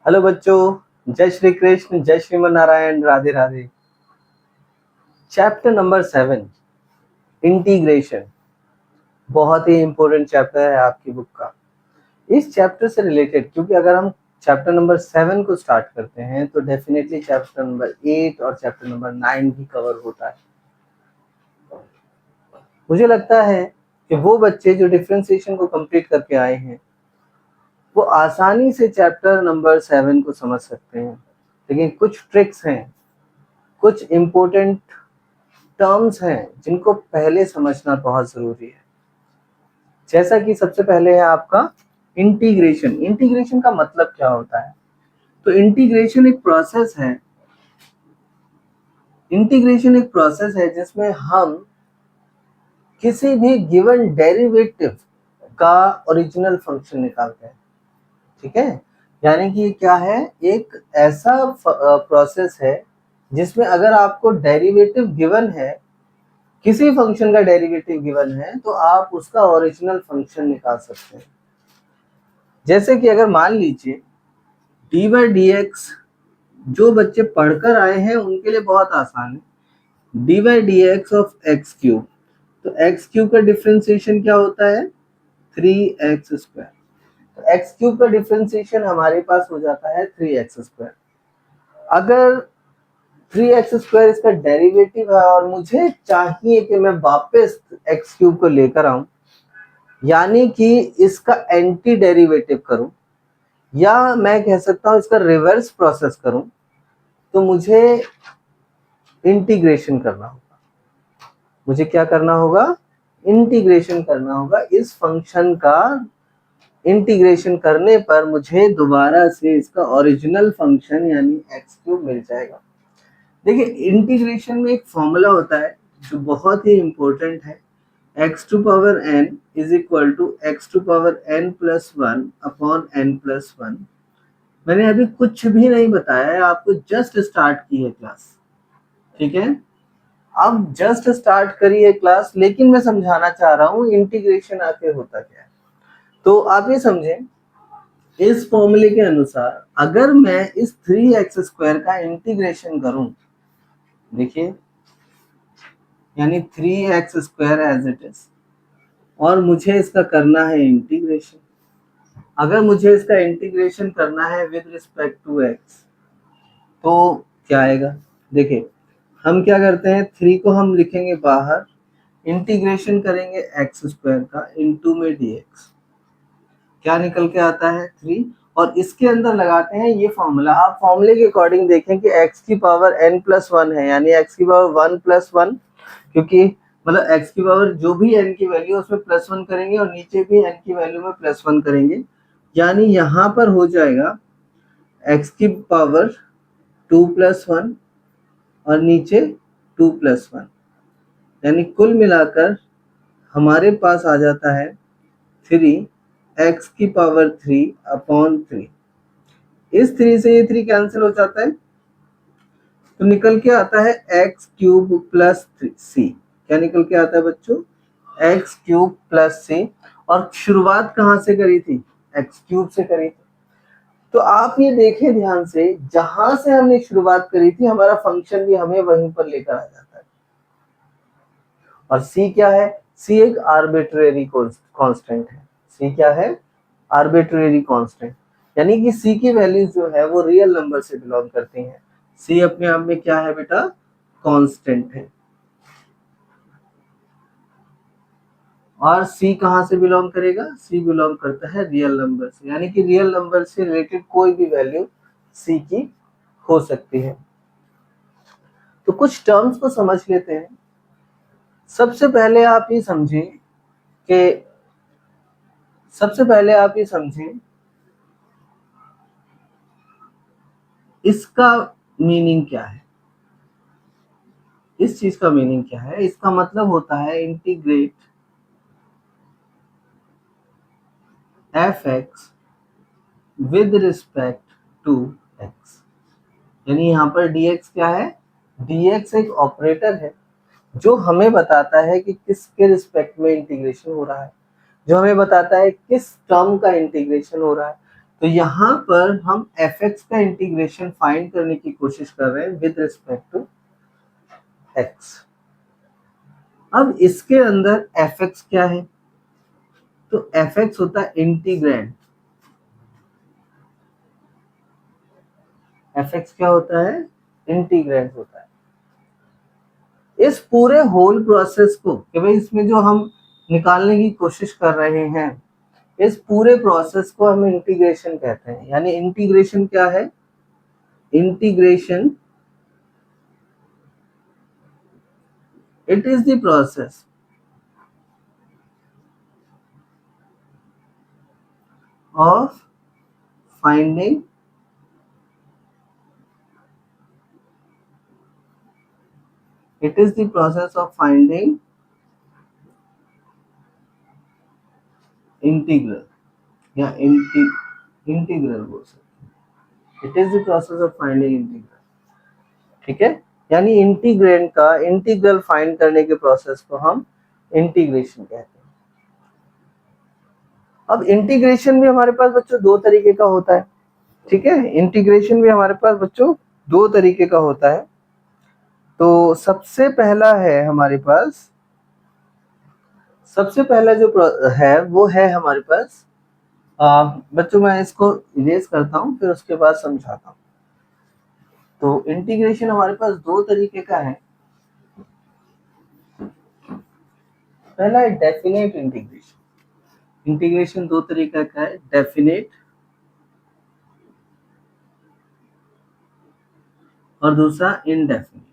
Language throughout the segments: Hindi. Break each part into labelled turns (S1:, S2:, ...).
S1: हेलो बच्चों, जय श्री कृष्ण, जय Shriman Narayan, Radhe Radhe. Chapter number 7 integration बहुत ही इंपॉर्टेंट चैप्टर है आपकी बुक का। इस चैप्टर से रिलेटेड, क्योंकि अगर हम चैप्टर नंबर 7 को स्टार्ट करते हैं तो डेफिनेटली चैप्टर नंबर 8 और चैप्टर नंबर 9 भी कवर होता है। मुझे लगता है कि वो बच्चे जो डिफरेंशिएशन को कंप्लीट करके आए हैं वो आसानी से चैप्टर नंबर 7 को समझ सकते हैं, लेकिन कुछ ट्रिक्स हैं, कुछ इम्पोर्टेंट टर्म्स हैं जिनको पहले समझना बहुत जरूरी है। जैसा कि सबसे पहले है आपका इंटीग्रेशन। इंटीग्रेशन का मतलब क्या होता है? तो इंटीग्रेशन एक प्रोसेस है। इंटीग्रेशन एक प्रोसेस है जिसमें हम किसी भी गिवन डेरिवेटिव का ओरिजिनल फंक्शन निकालते हैं। ठीक है, यानी कि क्या है, एक ऐसा प्रोसेस है जिसमें अगर आपको डेरिवेटिव गिवन है, किसी फंक्शन का डेरिवेटिव गिवन है, तो आप उसका ओरिजिनल फंक्शन निकाल सकते हैं। जैसे कि अगर मान लीजिए डी बाई डी एक्स, जो बच्चे पढ़कर आए हैं उनके लिए बहुत आसान है। D by d x of x cube, तो एक्स क्यूब का डिफ्रेंसिएशन क्या होता है? 3x²। तो एक्स क्यूब का डिफ्रेंसिएशन हमारे पास हो जाता है 3x²। अगर 3x² इसका डेरिवेटिव है और मुझे चाहिए कि मैं वापस एक्स क्यूब को लेकर आऊं, यानी कि इसका एंटी डेरिवेटिव करूं, या मैं कह सकता हूं इसका रिवर्स प्रोसेस करूं, तो मुझे इंटीग्रेशन करना होगा। मुझे क्या करना होगा? इंटीग्रेशन करना होगा। इस फंक्शन का इंटीग्रेशन करने पर मुझे दोबारा से इसका ओरिजिनल फंक्शन यानी एक्स क्यूब मिल जाएगा। देखिए, इंटीग्रेशन में एक फॉर्मूला होता है जो बहुत ही इंपॉर्टेंट है। X to power n is equal to x to power n plus one upon n plus one. मैंने अभी कुछ भी नहीं बताया है आपको, जस्ट स्टार्ट की है क्लास। ठीक है, अब जस्ट स्टार्ट करी है क्लास, लेकिन मैं समझाना चाह रहा हूँ इंटीग्रेशन आखिर होता क्या है। तो आप ये समझें, इस फॉर्मूले के अनुसार अगर मैं इस 3x² का इंटीग्रेशन करूं, देखिए, यानी 3x² एज इट इज, और मुझे इसका करना है इंटीग्रेशन। अगर मुझे इसका इंटीग्रेशन करना है विद रिस्पेक्ट टू x, तो क्या आएगा? देखिए, हम क्या करते हैं, 3 को हम लिखेंगे बाहर, इंटीग्रेशन करेंगे x² का इंटू में dx, क्या निकल के आता है? 3। और इसके अंदर लगाते हैं ये फॉर्मूला। आप फॉर्मूले के अकॉर्डिंग देखें कि x की पावर n प्लस 1 है, यानी x की पावर 1 प्लस 1, क्योंकि मतलब x की पावर जो भी n की वैल्यू उसमें प्लस 1 करेंगे और नीचे भी n की वैल्यू में प्लस 1 करेंगे, यानी यहाँ पर हो जाएगा x की पावर 2 प्लस 1 और नीचे 2 प्लस 1, यानी कुल मिलाकर हमारे पास आ जाता है 3x की पावर 3 अपॉन 3। इस 3 से ये 3 कैंसिल हो जाता है, तो निकल के आता है एक्स क्यूब प्लस सी। क्या निकल के आता है बच्चों? एक्स क्यूब प्लस सी। और शुरुआत कहाँ से करी थी? एक्स क्यूब से करी थी। तो आप ये देखें ध्यान से, जहां से हमने शुरुआत करी थी हमारा फंक्शन भी हमें वहीं पर लेकर आ जाता है। और सी क्या है? सी एक आर्बिट्रेरी कांस्टेंट है। सी क्या है? आर्बिट्रेरी कांस्टेंट, यानी कि सी की वैल्यूज जो है वो रियल नंबर से बिलोंग करती हैं। सी अपने आप में क्या है बेटा? कांस्टेंट है। और सी कहां से बिलोंग करेगा? सी बिलोंग करता है रियल नंबर से, यानी कि रियल नंबर से रिलेटेड कोई भी वैल्यू सी की हो सकती है। तो कुछ टर्म्स को समझ लेते हैं। सबसे पहले आप ये समझें कि इसका मीनिंग क्या है। इस चीज का मीनिंग क्या है? इसका मतलब होता है integrate fx with respect to x, यानी यहाँ पर dx क्या है? dx एक ऑपरेटर है जो हमें बताता है कि किसके रिस्पेक्ट में इंटीग्रेशन हो रहा है, जो हमें बताता है किस टर्म का इंटीग्रेशन हो रहा है। तो यहाँ पर हम fx का इंटीग्रेशन फाइंड करने की कोशिश कर रहे हैं विद रिस्पेक्ट टू x। अब इसके अंदर fx क्या है, तो fx होता है इंटीग्रैंड। fx क्या होता है, इंटीग्रैंड होता है। इस पूरे होल प्रोसेस को, कि भाई इसमें जो हम निकालने की कोशिश कर रहे हैं, इस पूरे प्रोसेस को हम इंटीग्रेशन कहते हैं। यानी इंटीग्रेशन क्या है, integration it is the process of finding it is the process of finding integral या इंटीग्रल बोल सकते हैं। It is the process of finding integral, ठीक है। यानी इंटीग्रेंड का इंटीग्रल फाइंड करने के प्रोसेस को हम इंटीग्रेशन कहते हैं। अब इंटीग्रेशन भी हमारे पास बच्चों दो तरीके का होता है, ठीक है। इंटीग्रेशन भी हमारे पास बच्चों दो तरीके का होता है। तो सबसे पहला है हमारे पास, सबसे पहला जो है वो है हमारे पास, बच्चों मैं इसको इरेज करता हूँ फिर उसके बाद समझाता हूँ। तो इंटीग्रेशन हमारे पास दो तरीके का है। पहला है डेफिनेट इंटीग्रेशन। इंटीग्रेशन दो तरीके का है, डेफिनेट और दूसरा इनडेफिनेट।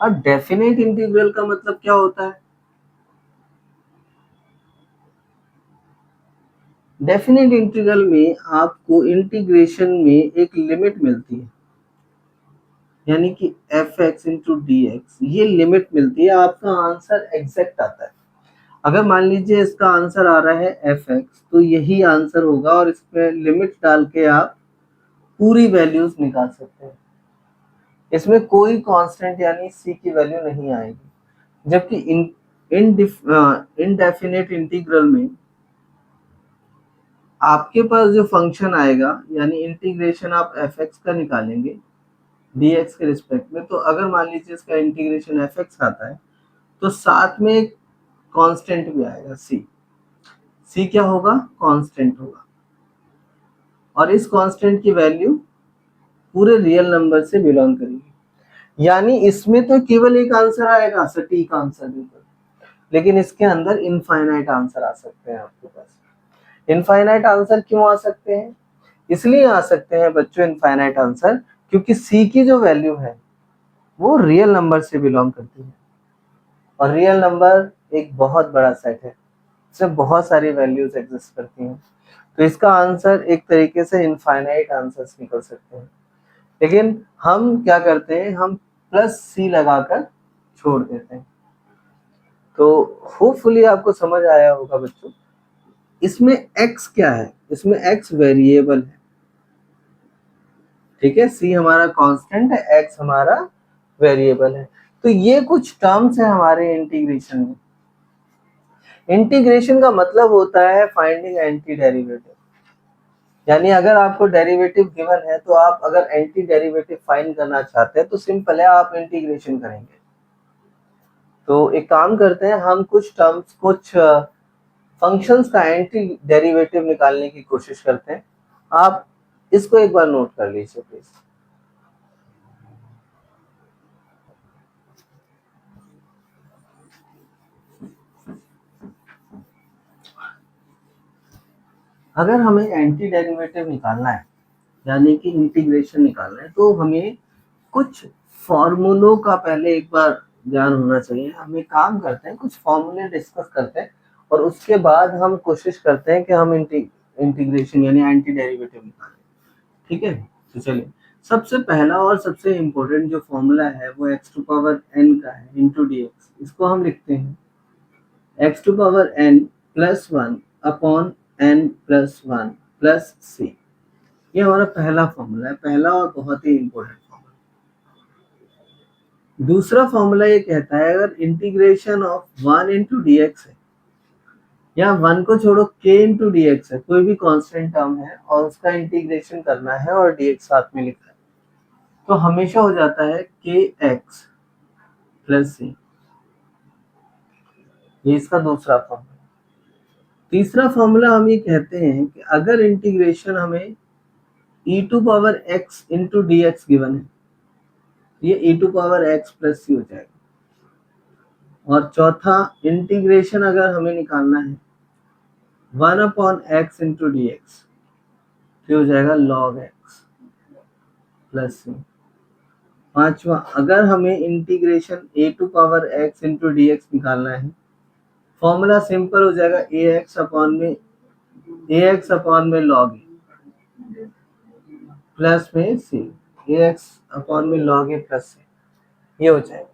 S1: अब डेफिनेट इंटीग्रल का मतलब क्या होता है, डेफिनेट इंटीग्रल में आपको इंटीग्रेशन में एक लिमिट मिलती है, यानी कि fx इंटू डी एक्स, ये लिमिट मिलती है, आपका आंसर एग्जैक्ट आता है। अगर मान लीजिए इसका आंसर आ रहा है fx, तो यही आंसर होगा और इसमें लिमिट डाल के आप पूरी वैल्यूज निकाल सकते हैं। इसमें कोई कांस्टेंट यानी c की वैल्यू नहीं आएगी। जबकि इनडेफिनेट इंटीग्रल में आपके पास जो फंक्शन आएगा, यानी इंटीग्रेशन आप fx का निकालेंगे dx के रिस्पेक्ट में, तो अगर मान लीजिए इसका इंटीग्रेशन fx आता है तो साथ में एक कांस्टेंट भी आएगा c क्या होगा, कांस्टेंट होगा, और इस कांस्टेंट की वैल्यू पूरे रियल नंबर से बिलोंग करेगी। यानी इसमें तो केवल एक आंसर आएगा, सटीक आंसर बिल्कुल, लेकिन इसके अंदर इनफाइनाइट आंसर आ सकते हैं आपके पास। इनफाइनाइट आंसर क्यों आ सकते हैं, इसलिए आ सकते हैं बच्चों इनफाइनाइट आंसर, क्योंकि सी की जो वैल्यू है वो रियल नंबर से बिलोंग करती है, और रियल नंबर एक बहुत बड़ा सेट है, इसमें बहुत सारी वैल्यूज एग्जिस्ट करती हैं। तो इसका आंसर एक तरीके से इनफाइनाइट आंसर्स निकल सकते हैं। लेकिन हम क्या करते हैं, हम प्लस सी लगाकर छोड़ देते हैं। तो होपफुली आपको समझ आया होगा बच्चों। इसमें x क्या है, इसमें x वेरिएबल है, ठीक है। c हमारा कांस्टेंट है, x हमारा वेरिएबल है। तो ये कुछ टर्म्स है हमारे इंटीग्रेशन में। इंटीग्रेशन का मतलब होता है फाइंडिंग एंटी डेरिवेटिव, यानी अगर आपको डेरिवेटिव गिवन है तो आप अगर एंटी डेरिवेटिव फाइंड करना चाहते हैं तो सिंपल है, आप इंटीग्रेशन करेंगे। तो एक काम करते हैं, हम कुछ टर्म्स, कुछ फंक्शंस का एंटी डेरिवेटिव निकालने की कोशिश करते हैं। आप इसको एक बार नोट कर लीजिए प्लीज। अगर हमें एंटी डेरिवेटिव निकालना है, यानी कि इंटीग्रेशन निकालना है, तो हमें कुछ फॉर्मूलों का पहले एक बार ज्ञान होना चाहिए। हम एक काम करते हैं, कुछ फॉर्मूले डिस्कस करते हैं और उसके बाद हम कोशिश करते हैं कि हम इंटीग्रेशन यानी एंटी डेरिवेटिव निकालें, ठीक है। तो चलिए, सबसे पहला और सबसे इम्पोर्टेंट जो फॉर्मूला है वो x टू पावर n का है इंटू डी एक्स। इसको हम लिखते हैं x to power n plus one upon n plus one plus c। ये हमारा पहला फॉर्मूला है, पहला और बहुत ही इम्पोर्टेंट फॉर्मूला। दूसरा फॉर्मूला ये कहता है, अगर integration of one into d x है, या 1 को छोड़ो, k इंटू डी एक्स है, कोई भी कांस्टेंट टर्म है और उसका इंटीग्रेशन करना है और dx साथ में लिखना है, तो हमेशा हो जाता है kx प्लस c। ये इसका दूसरा फॉर्मूला। तीसरा फॉर्मूला हम ये कहते हैं कि अगर इंटीग्रेशन हमें e to power x into d x given है, ये e to power x plus c हो जाएगा। और चौथा, इंटीग्रेशन अगर हमें निकालना है 1 upon x into d x, तो हो जाएगा log x प्लस c। पांचवा, अगर हमें integration a to power x into d x निकालना है, फॉर्मूला सिंपल हो जाएगा ax अपॉन में log a प्लस में c, ax अपॉन में log a प्लस c, ये हो जाएगा।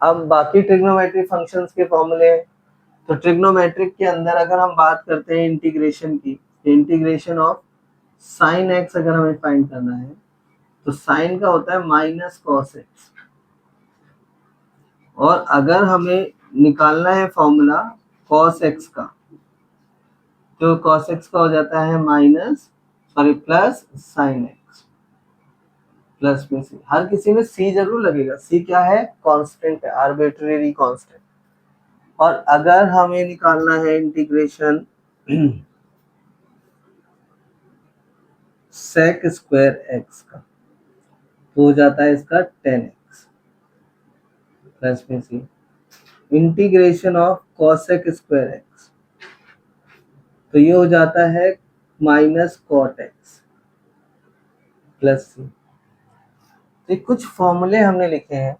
S1: अब बाकी ट्रिग्नोमेट्रिक फंक्शंस के फॉर्मूले, तो ट्रिग्नोमेट्रिक के अंदर अगर हम बात करते हैं इंटीग्रेशन की, इंटीग्रेशन ऑफ साइन एक्स अगर हमें फाइंड करना है, तो साइन का होता है माइनस कॉस एक्स, और अगर हमें निकालना है फॉर्मूला कॉस एक्स का, तो कॉस एक्स का हो जाता है प्लस साइन एक्स प्लस में सी। हर किसी में सी जरूर लगेगा, सी क्या है, कांस्टेंट है, आर्बिट्रेरी कांस्टेंट। और अगर हमें निकालना है इंटीग्रेशन सेक स्क्वायर एक्स का, तो हो जाता है इसका 10x प्लस में सी। Integration of cosec square x, तो ये हो जाता है माइनस कॉट एक्स प्लस सी। तो कुछ फॉर्मूले हमने लिखे हैं।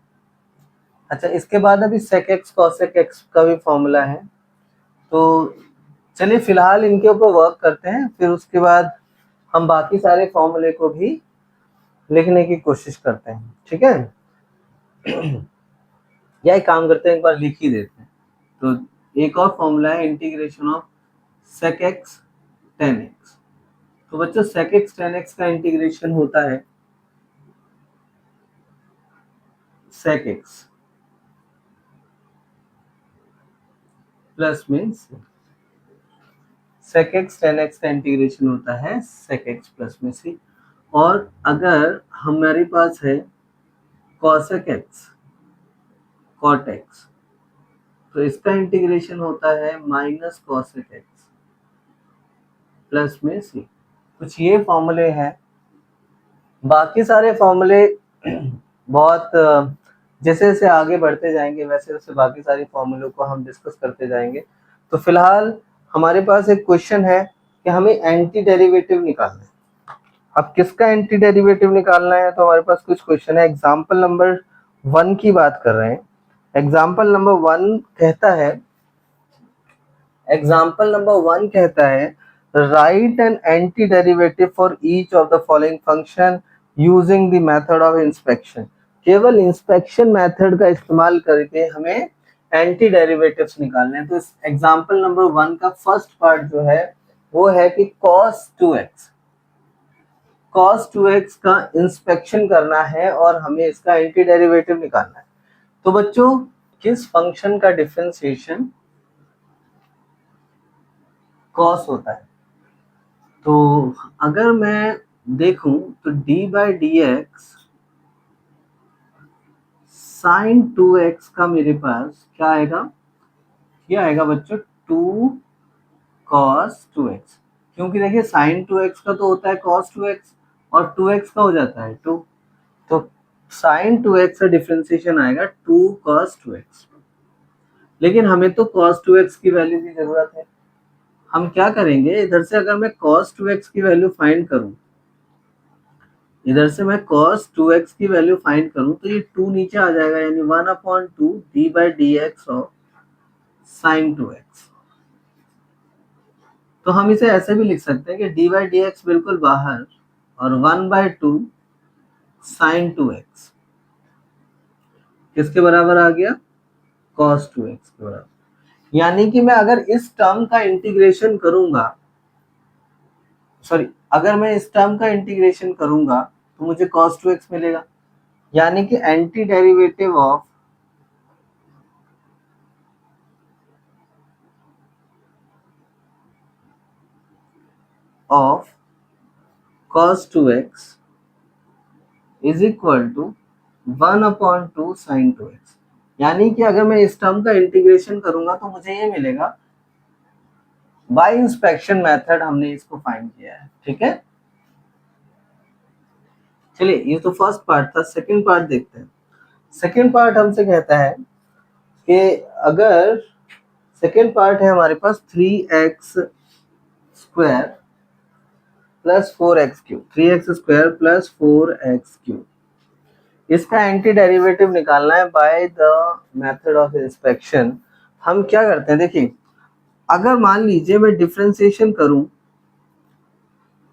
S1: अच्छा, इसके बाद अभी सेक एक्स कॉसेक एक्स का भी फॉर्मूला है, तो चलिए फिलहाल इनके ऊपर वर्क करते हैं, फिर उसके बाद हम बाकी सारे फॉर्मूले को भी लिखने की कोशिश करते हैं, ठीक है। या एक काम करते हैं, एक बार लिख ही देते हैं। तो एक और फॉर्मूला है integration of sec x tan x. तो बच्चों सेक एक्स टेन एक्स का इंटीग्रेशन होता है सेक एक्स प्लस में सेक एक्स टेन एक्स का इंटीग्रेशन होता है सेक एक्स प्लस में सी। और अगर हमारे पास है कॉसेक एक्स कॉट एक्स, तो इसका इंटीग्रेशन होता है माइनस कॉसेक एक्स प्लस में सी। कुछ ये फॉर्मूले हैं। बाकी सारे फॉर्मूले बहुत जैसे जैसे आगे बढ़ते जाएंगे वैसे वैसे बाकी सारे फॉर्मूलों को हम डिस्कस करते जाएंगे। तो फिलहाल हमारे पास एक क्वेश्चन है कि हमें एंटी डेरिवेटिव निकालना है। अब किसका एंटी डेरिवेटिव निकालना है, तो हमारे पास कुछ क्वेश्चन है। एग्जाम्पल नंबर 1 की बात कर रहे हैं। एग्जाम्पल नंबर 1 कहता है right an anti derivative for each of the following function using the method of inspection. केवल इंस्पेक्शन मेथड का इस्तेमाल करके हमें एंटी डेरिवेटिव्स निकालने हैं। तो इस एग्जाम्पल नंबर 1 का फर्स्ट पार्ट जो है वो है कि cos 2x का इंस्पेक्शन करना है और हमें इसका एंटी डेरिवेटिव निकालना है। तो बच्चों किस फंक्शन का डिफरेंशिएशन cos होता है, तो अगर मैं देखूं तो d by d x sine 2x का मेरे पास क्या आएगा, ये आएगा बच्चों 2 cos 2x। क्योंकि देखिए साइन 2x का तो होता है cos 2x और 2x का हो जाता है 2, तो साइन 2x का डिफरेंशिएशन आएगा 2 cos 2x। लेकिन हमें तो cos 2x की वैल्यू की जरूरत है। हम क्या करेंगे, इधर से अगर मैं cos 2x की वैल्यू फाइंड करूं, इधर से मैं cos 2x की वैल्यू फाइंड करूं, तो ये 2 नीचे आ जाएगा, यानी 1/2 d by d x of sine 2x। तो हम इसे ऐसे भी लिख सकते हैं कि d बाई डी एक्स बिल्कुल बाहर और 1/2 साइन 2x किसके बराबर आ गया, cos 2x के बराबर। यानी कि मैं अगर इस टर्म का इंटीग्रेशन करूंगा, अगर मैं इस टर्म का इंटीग्रेशन करूंगा तो मुझे cos 2x मिलेगा। यानी कि anti derivative of of cos 2x is equal to 1/2 sin 2x। यानी कि अगर मैं इस टर्म का इंटीग्रेशन करूंगा तो मुझे ये मिलेगा, बाय इंस्पेक्शन मेथड हमने इसको फाइंड किया है। ठीक है, चलिए ये तो फर्स्ट पार्ट था। सेकंड पार्ट देखते हैं। सेकंड पार्ट हमसे कहता है कि अगर सेकंड पार्ट है हमारे पास 3x square plus 4x cube, 3x square plus 4x cube, इसका एंटी डेरिवेटिव निकालना है by the method of inspection. हम क्या करते हैं, देखिए अगर मान लीजिए मैं डिफरेंशिएशन करूं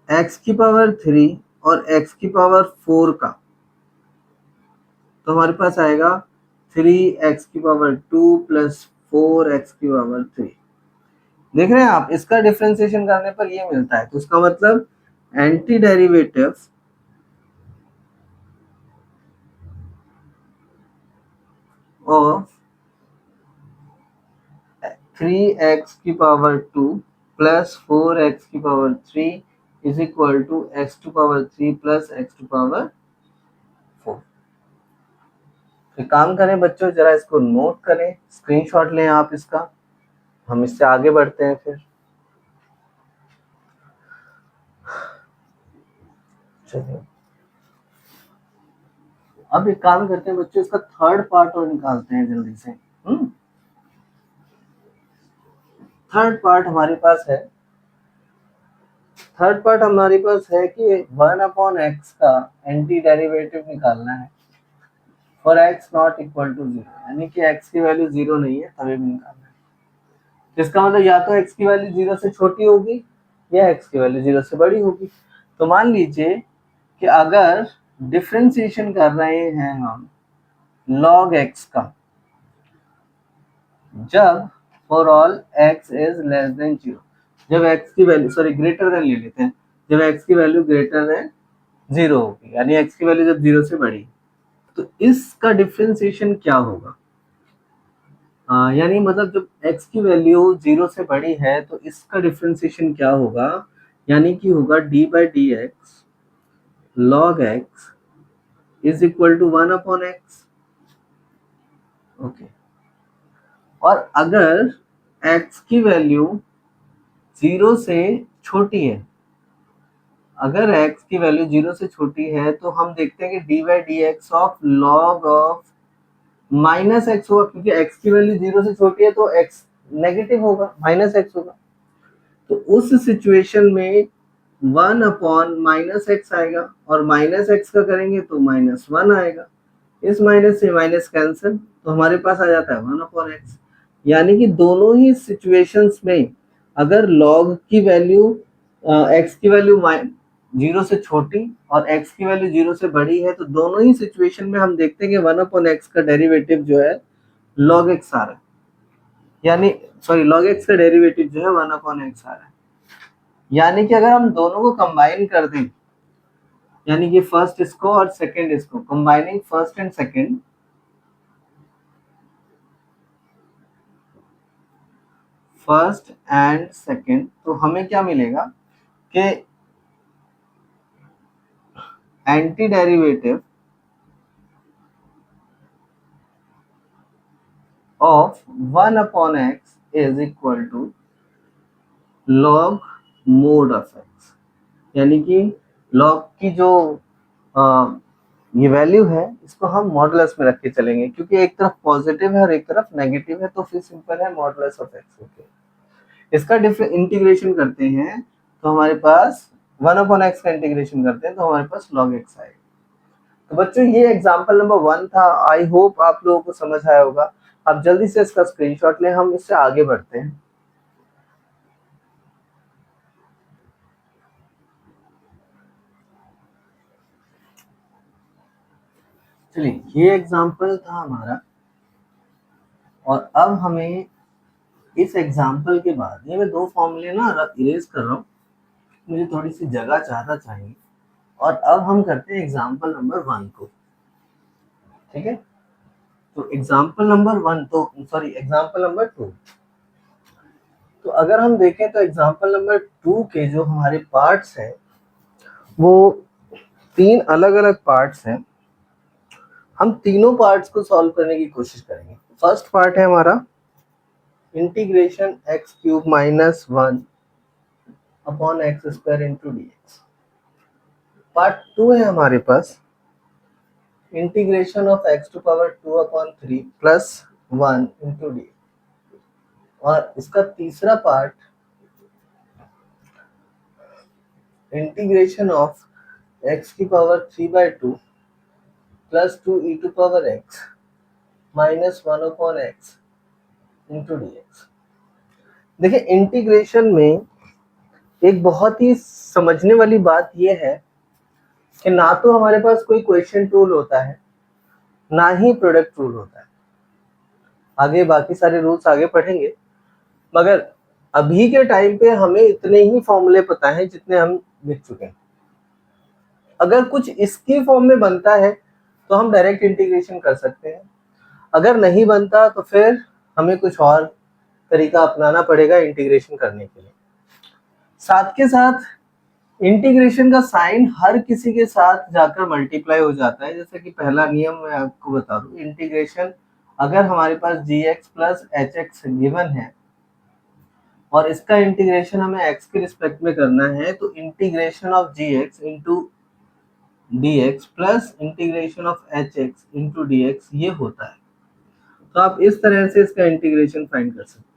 S1: x की पावर 3 और x की पावर 4 का, तो हमारे पास आएगा 3x की पावर 2 प्लस 4x की पावर 3। देख रहे हैं आप, इसका डिफरेंशिएशन करने पर ये मिलता है। तो इसका मतलब एंटी डेरिवेटिव ऑफ 3x की पावर 2 प्लस 4x की power 3 is equal to x to power 3 plus x to power 4। तो काम करें बच्चों, जरा इसको नोट करें, स्क्रीनशॉट लें आप इसका, हम इससे आगे बढ़ते हैं फिर। चलिए अब एक काम करते हैं बच्चों, इसका थर्ड पार्ट और निकालते हैं जल्दी से। थर्ड पार्ट हमारे पास है, थर्ड पार्ट हमारे पास है कि 1/x का एंटी डेरिवेटिव निकालना है for x not equal to 0, यानी कि x की वैल्यू 0 नहीं है तभी भी निकालना है। इसका मतलब या तो x की वैल्यू 0 से छोटी होगी या x की वैल्यू 0 से बड़ी होगी। तो मान लीजिए कि अगर डिफरेंशिएशन कर रहे हैं हम log x का, जब for all x is less than 0, जब x की वैल्यू ग्रेटर देन ले लेते हैं, जब x की वैल्यू ग्रेटर देन 0 होगी, यानी x की वैल्यू जब 0 से बड़ी, तो इसका डिफरेंशिएशन क्या होगा? यानी मतलब जब x की वैल्यू 0 से बड़ी है तो इसका डिफरेंशिएशन क्या होगा? यानी कि होगा d by d x log x is equal to 1/x। Okay, और अगर x की वैल्यू 0 से छोटी है, अगर x की वैल्यू 0 से छोटी है तो हम देखते हैं कि D by d x of log of minus x होगा, क्योंकि x की वैल्यू 0 से छोटी है तो x नेगेटिव होगा, माइनस एक्स होगा। तो उस सिचुएशन में 1/-x आएगा, और माइनस एक्स का करेंगे तो -1 आएगा। इस माइनस से माइनस कैंसिल, तो हमारे पास आ जाता है 1/x। यानी कि दोनों ही सिचुएशंस में अगर log की वैल्यू x की वैल्यू 0 से छोटी और x की वैल्यू 0 से बड़ी है, तो दोनों ही सिचुएशन में हम देखते हैं कि 1/x का डेरिवेटिव जो है log x आ रहा है, यानी log x का डेरिवेटिव जो है 1/x आ रहा है। यानी कि अगर हम दोनों को कंबाइन कर दें, यानी कि फर्स्ट इसको और सेकंड इसको, combining first and second, first and second, तो हमें क्या मिलेगा कि anti derivative of 1/x is equal to log mod of x। यानी कि लॉग की जो ये वैल्यू है इसको हम मॉडुलस में रख के चलेंगे, क्योंकि एक तरफ पॉजिटिव है और एक तरफ नेगेटिव है, तो फिर सिंपल है मॉडुलस ऑफ x। ओके, इसका इंटीग्रेशन करते हैं तो हमारे पास 1/x का इंटीग्रेशन करते हैं तो हमारे पास log x आएगा। तो बच्चों ये एग्जांपल नंबर 1 था। आई होप आप लोगों को समझ आया होगा। आप जल्दी से इसका स्क्रीनशॉट लें, हम इससे आगे बढ़ते हैं। चलिए ये एग्जांपल था हमारा, और अब हमें इस एग्जांपल के बाद, ये मैं 2 फॉर्मूले ना इरेज कर रहा हूँ, मुझे थोड़ी सी जगह ज़्यादा चाहिए, और अब हम करते हैं एग्जांपल नंबर 1 को। ठीक है, तो एग्जांपल नंबर 1 तो एग्जांपल नंबर 2। तो अगर हम देखें तो एग्जांपल नंबर 2 के जो हमारे पार्ट्स हैं वो 3 अलग अलग पार्ट्स हैं। हम तीनों पार्ट्स को सॉल्व करने की कोशिश करेंगे। फर्स्ट पार्ट है हमारा integration x cube minus 1 upon x square into d x. Part 2 है हमारे पास integration of x to power 2 upon 3 plus 1 into d. और इसका तीसरा पार्ट इंटीग्रेशन ऑफ एक्स की power 3/2 plus 2 e to power x minus 1 upon x into d x. देखिए इंटीग्रेशन में एक बहुत ही समझने वाली बात यह है कि ना तो हमारे पास कोई क्वेश्चन टूल होता है ना ही प्रोडक्ट रूल होता है। आगे बाकी सारे रूल्स आगे पढ़ेंगे, मगर अभी के टाइम पे हमें इतने ही फॉर्मूले पता हैं जितने हम लिख चुके हैं। अगर कुछ इसकी फॉर्म में बनता है तो हम डायरेक्ट इंटीग्रेशन कर सकते हैं, अगर नहीं बनता तो फिर हमें कुछ और तरीका अपनाना पड़ेगा इंटीग्रेशन करने के लिए। साथ के साथ इंटीग्रेशन का साइन हर किसी के साथ जाकर मल्टीप्लाई हो जाता है। जैसे कि पहला नियम मैं आपको बता दूं, इंटीग्रेशन अगर हमारे पास gx प्लस hx गिवन है और इसका इंटीग्रेशन हमें x के रिस्पेक्ट में करना है तो integration of gx into dx plus integration of hx into dx ये होता है। तो आप इस तरह से इसका इंटीग्रेशन फाइंड कर सकते हैं।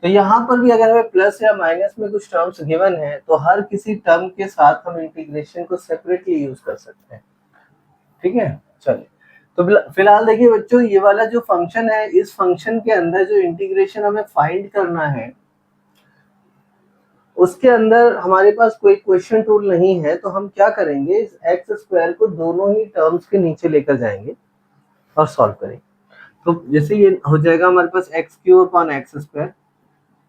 S1: तो यहाँ पर भी अगर हमें प्लस या माइनस में कुछ टर्म्स गिवन है तो हर किसी टर्म के साथ हम इंटीग्रेशन को सेपरेटली यूज कर सकते हैं। ठीक है, चलिए तो फिलहाल देखिए बच्चों, ये वाला जो फंक्शन है, इस फंक्शन के अंदर जो इंटीग्रेशन हमें फाइंड करना है उसके अंदर हमारे पास कोई क्वेश्चन टूल नहीं है। तो हम क्या करेंगे, इस एक्स स्क्वायर को दोनों ही टर्म्स के नीचे लेकर जाएंगे और सॉल्व करेंगे। तो जैसे ये हो जाएगा हमारे पास x cube upon x square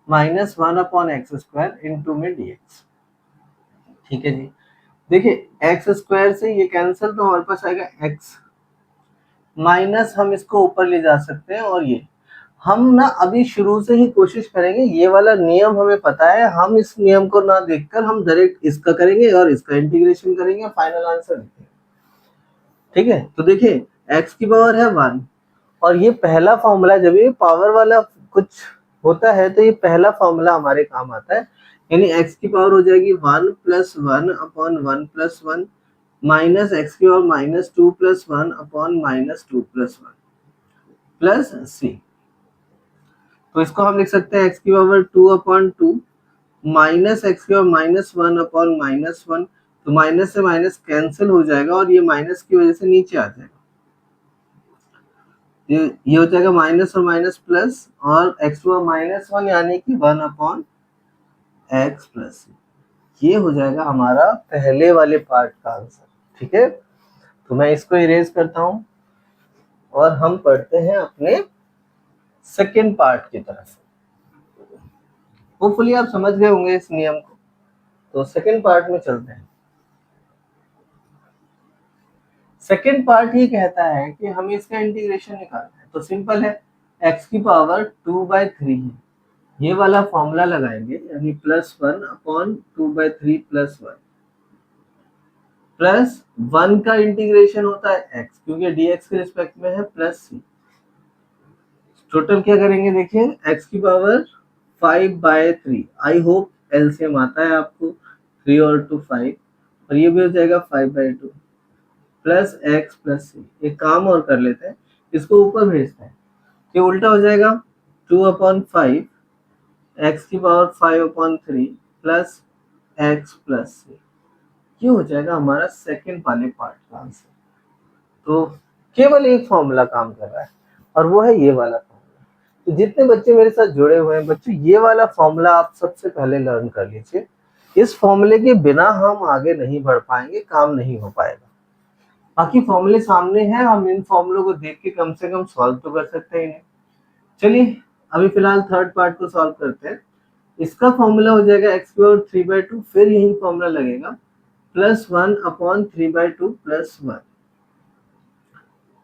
S1: minus 1 upon x square into में dx। ठीक है जी, देखिए एक्स स्क्वायर से ये कैंसिल तो हमारे पास आएगा एक्स माइनस, हम इसको ऊपर ले जा सकते हैं। और ये हम ना अभी शुरू से ही कोशिश करेंगे, ये वाला नियम हमें पता है, हम इस नियम को ना देखकर हम डायरेक्ट इसका करेंगे और इसका इंटीग्रेशन करेंगे, फाइनल आंसर लिखेंगे। ठीक है, तो देखिए x की पावर है 1 और ये पहला फॉर्मूला, जब ये पावर वाला कुछ होता है तो ये पहला फॉर्मूला हमारे काम आता है। यानी x की पावर हो जाएगी 1 plus 1 upon 1 plus 1 minus x की power minus 2 plus 1 upon minus 2 plus 1 plus c। तो इसको हम लिख सकते हैं x की पावर 2 अपॉन 2 माइनस एक्स की पावर माइनस 1 अपॉन माइनस 1। तो माइनस से माइनस कैंसिल हो जाएगा और ये माइनस की वजह से नीचे आ जाएगा। ये हो जाएगा माइनस और माइनस प्लस और एक्स हुआ माइनस 1 यानी कि 1 अपॉन एक्स प्लस। ये हो जाएगा हमारा पहले वाले पार्ट का आंसर। ठीक है, तो मैं इसको इरेज करता हूं और हम पढ़ते हैं अपने सेकेंड पार्ट की तरफ। होपफुली आप समझ गए होंगे इस नियम को। तो सेकेंड पार्ट में चलते हैं। सेकेंड पार्ट ये कहता है कि हमें इसका इंटीग्रेशन निकालना है। तो सिंपल है, x की पावर 2/3 है, ये वाला फॉर्मूला लगाएंगे, यानी प्लस 1 अपॉन 2/3 प्लस 1 प्लस 1 का इंटीग्रेशन होता है x, क्योंकि dx के रिस्पेक्ट में है, प्लस c। टोटल क्या करेंगे, देखिए x की पावर 5/3, आई होप एलसीएम आता है आपको, 3 और 2 5, और ये भी हो जाएगा 5/2 प्लस एक्स प्लस सी। एक काम और कर लेते हैं, इसको ऊपर भेजते हैं, ये उल्टा हो जाएगा 2/5 एक्स की पावर 5/3 प्लस एक्स प्लस सी। ये हो जाएगा हमारा सेकेंड वाले पार्ट का आंसर। तो केवल एक फॉर्मूला काम कर रहा है और वो है ये वाला फॉर्मूला। तो जितने बच्चे मेरे साथ जुड़े हुए हैं बच्चों, ये वाला फॉर्मूला आप सबसे पहले लर्न कर लीजिए। इस फॉर्मूले के बिना हम आगे नहीं बढ़ पाएंगे, काम नहीं हो पाएगा। बाकी फॉर्मूले सामने हैं, हम इन फॉर्मूलों को देख के कम से कम सॉल्व तो कर सकते हैं इन्हें। चलिए अभी फिलहाल थर्ड पार्ट को सॉल्व करते हैं। इसका फॉर्मूला हो जाएगा x की पावर 3/2, फिर यही फॉर्मूला लगेगा plus 1 upon 3/2 plus 1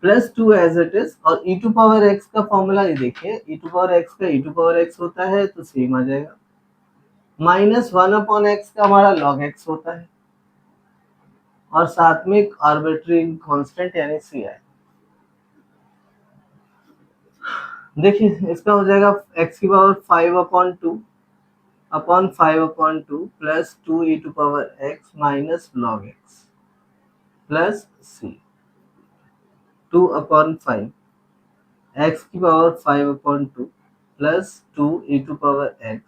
S1: plus 2 as it is, और e टू पावर x का फॉर्मूला ये देखिए, e टू पावर x का e टू पावर x होता है तो सेम आ जाएगा, माइनस 1 अपॉन x का हमारा log x होता है, और साथ में एक आर्बिट्री कांस्टेंट यानी c है। देखिए इसका हो जाएगा x की power 5 upon 2 upon 5 upon 2 plus 2 e to power x minus log x plus c, 2 upon 5 x की power 5 upon 2 plus 2 e to power x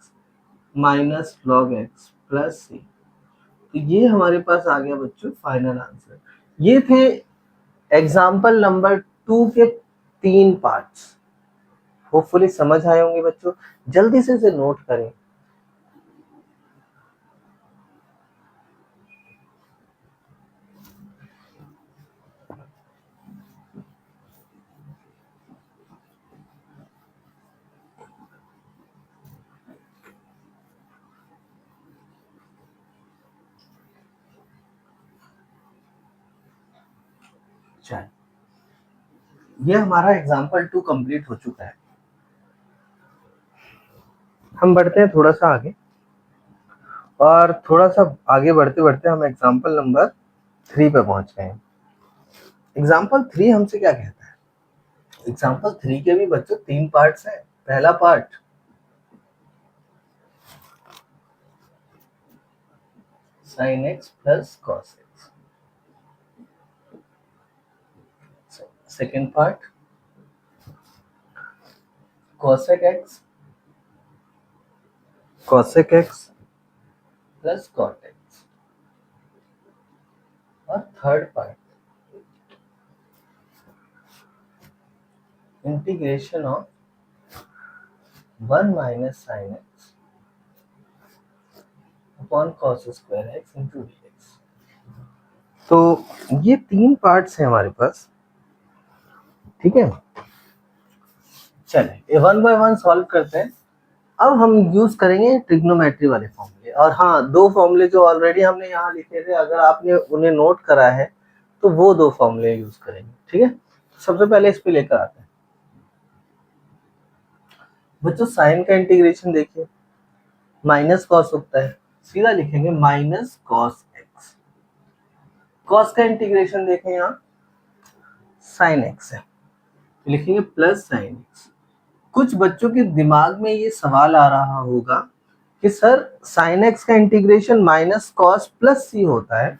S1: minus log x plus c। तो ये हमारे पास आ गया बच्चों फाइनल आंसर। ये थे एग्जाम्पल नंबर 2 के 3 पार्ट्स। होपफुली समझ आए होंगे बच्चों, जल्दी से इसे नोट करें। ये हमारा एग्जाम्पल 2 कंप्लीट हो चुका है। हम बढ़ते हैं थोड़ा सा आगे, और थोड़ा सा आगे बढ़ते बढ़ते हम एग्जाम्पल नंबर 3 पे पहुंच गए हैं। एग्जाम्पल 3 हमसे क्या कहता है? एग्जाम्पल 3 के भी बच्चों 3 पार्ट्स हैं। पहला part sin x plus cos x, second part cosec x plus cot x, और third part integration of 1 minus sin x upon cos square x into dx। तो ये 3 पार्ट्स हैं हमारे पास, ठीक है। चलिए वन बाय वन सॉल्व करते हैं। अब हम यूज करेंगे ट्रिग्नोमेट्री वाले फॉर्मूले, और हाँ 2 फॉर्मूले जो ऑलरेडी हमने यहाँ लिखे थे, अगर आपने उन्हें नोट करा है तो वो 2 फॉर्मूले यूज करेंगे, ठीक है। सबसे पहले इस पे लेकर आते हैं बच्चों। साइन का इंटीग्रेशन देखिए, माइनस कॉस होता है, सीधा लिखेंगे माइनस कॉस एक्स। कॉस का इंटीग्रेशन देखें यहाँ साइन एक्स है, लिखेंगे प्लस साइन एक्स। कुछ बच्चों के दिमाग में ये सवाल आ रहा होगा कि सर साइन एक्स का इंटीग्रेशन माइनस कॉस प्लस सी होता है,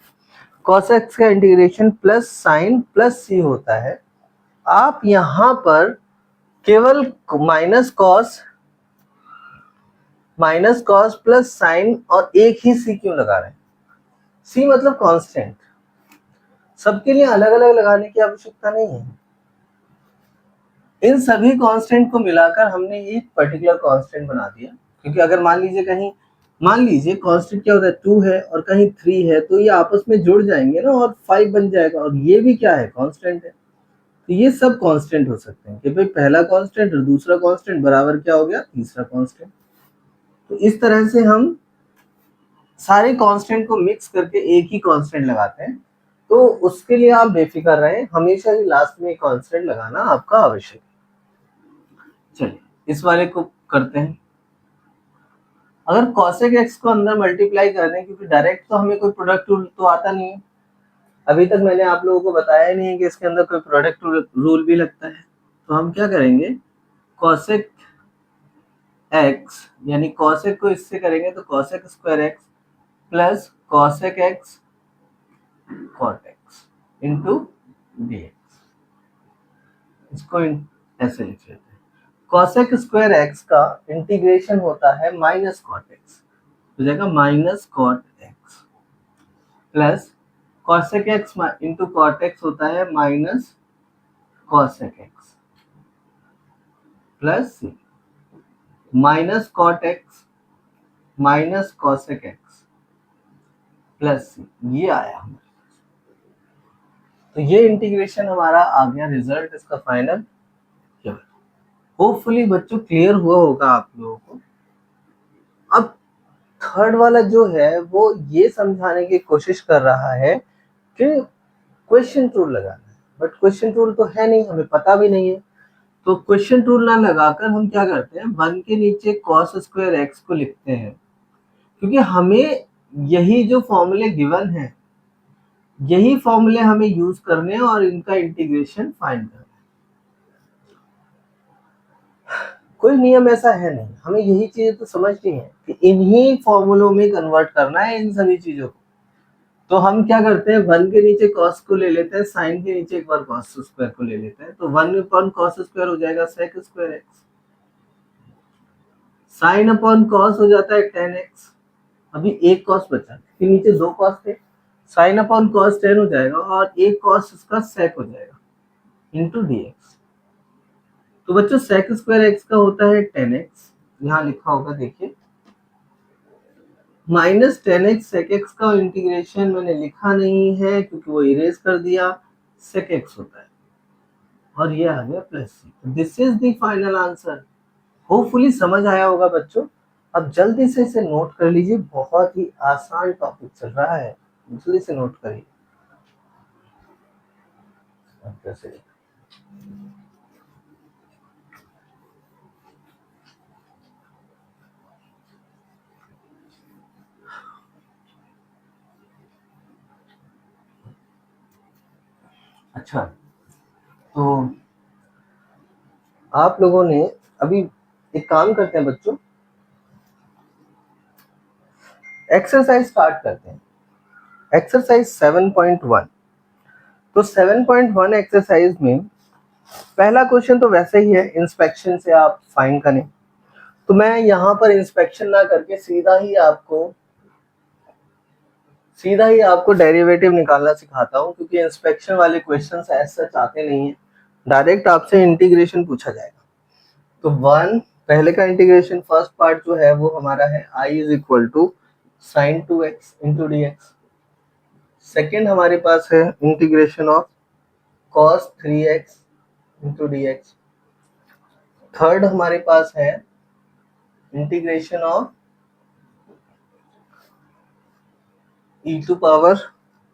S1: कॉस एक्स का इंटीग्रेशन प्लस साइन प्लस सी होता है, आप यहाँ पर केवल माइनस कॉस प्लस साइन और एक ही सी क्यों लगा रहे हैं? सी मतलब कांस्टेंट, सबके लिए अलग अलग लगाने की आवश्यकता नहीं है। इन सभी कांस्टेंट को मिलाकर हमने एक पर्टिकुलर कांस्टेंट बना दिया, क्योंकि अगर मान लीजिए कांस्टेंट क्या होता है 2 है और कहीं 3 है, तो ये आपस में जुड़ जाएंगे ना और 5 बन जाएगा, और ये भी क्या है कांस्टेंट है। तो ये सब कांस्टेंट हो सकते हैं कि भाई पहला कांस्टेंट और दूसरा कांस्टेंट बराबर क्या हो गया, तीसरा कांस्टेंट। तो इस तरह से हम सारे कांस्टेंट को मिक्स करके एक ही कांस्टेंट लगाते हैं। तो उसके लिए आप बेफिक्र रहें, हमेशा ही लास्ट में कांस्टेंट लगाना आपका आवश्यक है। चलिए इस वाले को करते हैं। अगर cosec x को अंदर मल्टीप्लाई कर दें, क्योंकि डायरेक्ट तो हमें कोई प्रोडक्ट रूल तो आता नहीं है, अभी तक मैंने आप लोगों को बताया नहीं है कि इसके अंदर कोई प्रोडक्ट रूल भी लगता है। तो हम क्या करेंगे, cosec x यानी cosec को इससे करेंगे तो cosec square x plus cosec x cot x into dx। इसको ऐसे लिख लेते हैं, cosec स्क्वायर x का इंटीग्रेशन होता है माइनस cot x, हो जाएगा minus cot x plus cosec x into cot x होता है minus cosec x plus minus cot x minus cosec x plus ये आया हमारे। तो ये इंटीग्रेशन हमारा आ गया, रिजल्ट इसका फाइनल। होपफुली बच्चों क्लियर हुआ होगा आप लोगों को। अब थर्ड वाला जो है वो ये समझाने की कोशिश कर रहा है कि क्वेश्चन रूल लगाना है। बट क्वेश्चन रूल तो है नहीं, हमें पता भी नहीं है। तो क्वेश्चन रूल ना लगाकर हम क्या करते हैं, 1 के नीचे कॉस स्क्वायर एक्स को लिखते हैं, क्योंकि हमें यही जो फॉर्मूले गिवन है, यही फॉर्मूले हमें यूज करने हैं और इनका इंटीग्रेशन फाइंड करना है। कोई नियम ऐसा है नहीं, हमें यही चीजें तो समझनी है कि इन्हीं फॉर्मूलों में कन्वर्ट करना है इन सभी चीजों को। तो हम क्या करते हैं, 1 के नीचे cos को ले लेते हैं, sin के नीचे एक बार cos स्क्वायर को ले लेते हैं, तो 1 अपॉन cos स्क्वायर हो जाएगा sec square x, sin upon cos हो जाता है tan x, अभी एक cos बचा, फिर नीचे दो cos थे, sin अपॉन cos tan हो जाएगा और एक cos इसका sec हो जाएगा इंटू dx। तो बच्चों sec स्क्वायर x का होता है tan x, यहाँ लिखा होगा देखिए, minus tan x sec x का इंटीग्रेशन मैंने लिखा नहीं है क्योंकि वो इरेज कर दिया, सेक एक्स होता है और ये आ गया plus c. This is the final answer. Hopefully समझ आया होगा बच्चों। अब जल्दी से इसे नोट कर लीजिए, बहुत ही आसान टॉपिक चल रहा है, जल्दी से नोट करिए। अच्छा, तो आप लोगों ने अभी एक काम करते हैं बच्चों, एक्सरसाइज स्टार्ट करते हैं। एक्सरसाइज 7.1। तो 7.1 एक्सरसाइज में पहला क्वेश्चन तो वैसे ही है, इंस्पेक्शन से आप फाइंड करें। तो मैं यहाँ पर इंस्पेक्शन ना करके सीधा ही आपको डेरिवेटिव निकालना सिखाता हूँ, क्योंकि इंस्पेक्शन वाले क्वेश्चंस एज सच आते नहीं है, डायरेक्ट आपसे इंटीग्रेशन पूछा जाएगा। तो 1 पहले का इंटीग्रेशन फर्स्ट पार्ट जो है वो हमारा है i is equal to sine 2x into d x. Second हमारे पास है integration of cos 3x into d x. Third हमारे पास है integration of e to power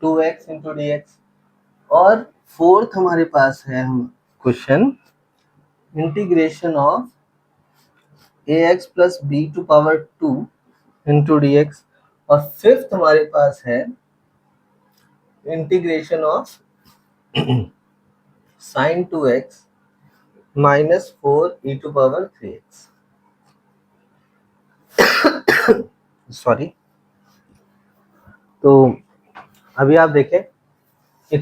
S1: 2x into d x. और फोर्थ हमारे पास है हम question integration of ax plus b to power 2 into d x. और फिफ्थ हमारे पास है integration of sine 2x minus 4 e to power 3x। Sorry. तो अभी आप देखें कि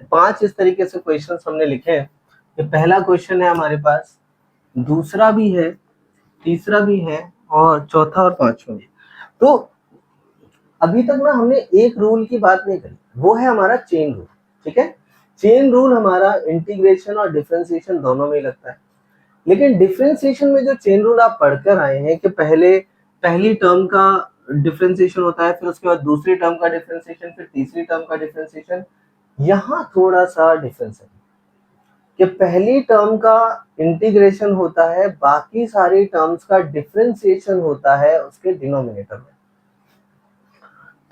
S1: पांच इस तरीके से क्वेश्चंस हमने लिखे हैं। ये पहला क्वेश्चन है हमारे पास, दूसरा भी है, तीसरा भी है और चौथा और पांचवा भी। तो अभी तक ना हमने एक रूल की बात नहीं करी, वो है हमारा चेन रूल। ठीक है, चेन रूल हमारा इंटीग्रेशन और डिफरेंशिएशन दोनों में लगता है। लेकिन डिफरेंशिएशन में जो चेन रूल आप पढ़कर आए हैं कि पहली टर्म का डिफरेंशिएशन होता है, फिर उसके बाद दूसरी टर्म का डिफरेंशिएशन, फिर तीसरी टर्म का डिफरेंशिएशन, यहाँ थोड़ा सा डिफरेंस है कि पहली टर्म का इंटीग्रेशन होता है, बाकी सारी टर्म्स का डिफरेंशिएशन होता है उसके डिनोमिनेटर में।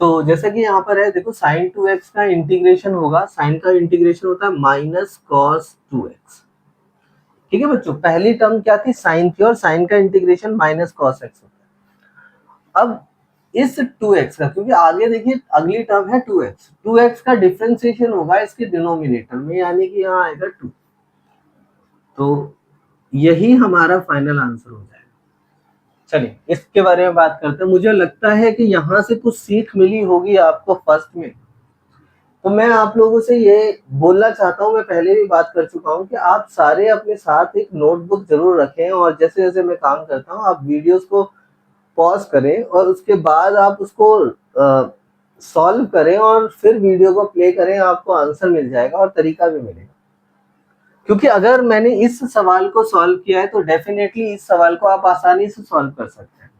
S1: तो जैसे कि यहाँ पर है देखो, साइन 2x का इंटीग्रेशन होगा, साइन का इंटीग्रेशन होता है माइनस कॉस 2x। ठीक है बच्चों, पहली टर्म क्या थी, साइन थी, और साइन का इंटीग्रेशन माइनस कॉस एक्स होता है। अब इस 2x का, क्योंकि आगे देखिए अगली टर्म है 2x का डिफरेंशिएशन होगा इसके डिनोमिनेटर में, यानी कि यहाँ आएगा 2। तो यही हमारा फाइनल आंसर हो जाएगा। चलिए इसके बारे में बात करते हैं। मुझे लगता है कि यहाँ से कुछ सीख मिली होगी आपको फर्स्ट में। तो मैं आप लोगों से ये बोलना चाहता हूँ, मैं पहले भी बात कर चुका हूँ कि आप सारे अपने साथ एक नोटबुक जरूर रखें, और जैसे जैसे मैं काम करता हूँ आप वीडियोस को पॉज करें और उसके बाद आप उसको सॉल्व करें और फिर वीडियो को प्ले करें, आपको आंसर मिल जाएगा और तरीका भी मिलेगा। क्योंकि अगर मैंने इस सवाल को सॉल्व किया है तो डेफिनेटली इस सवाल को आप आसानी से सॉल्व कर सकते हैं।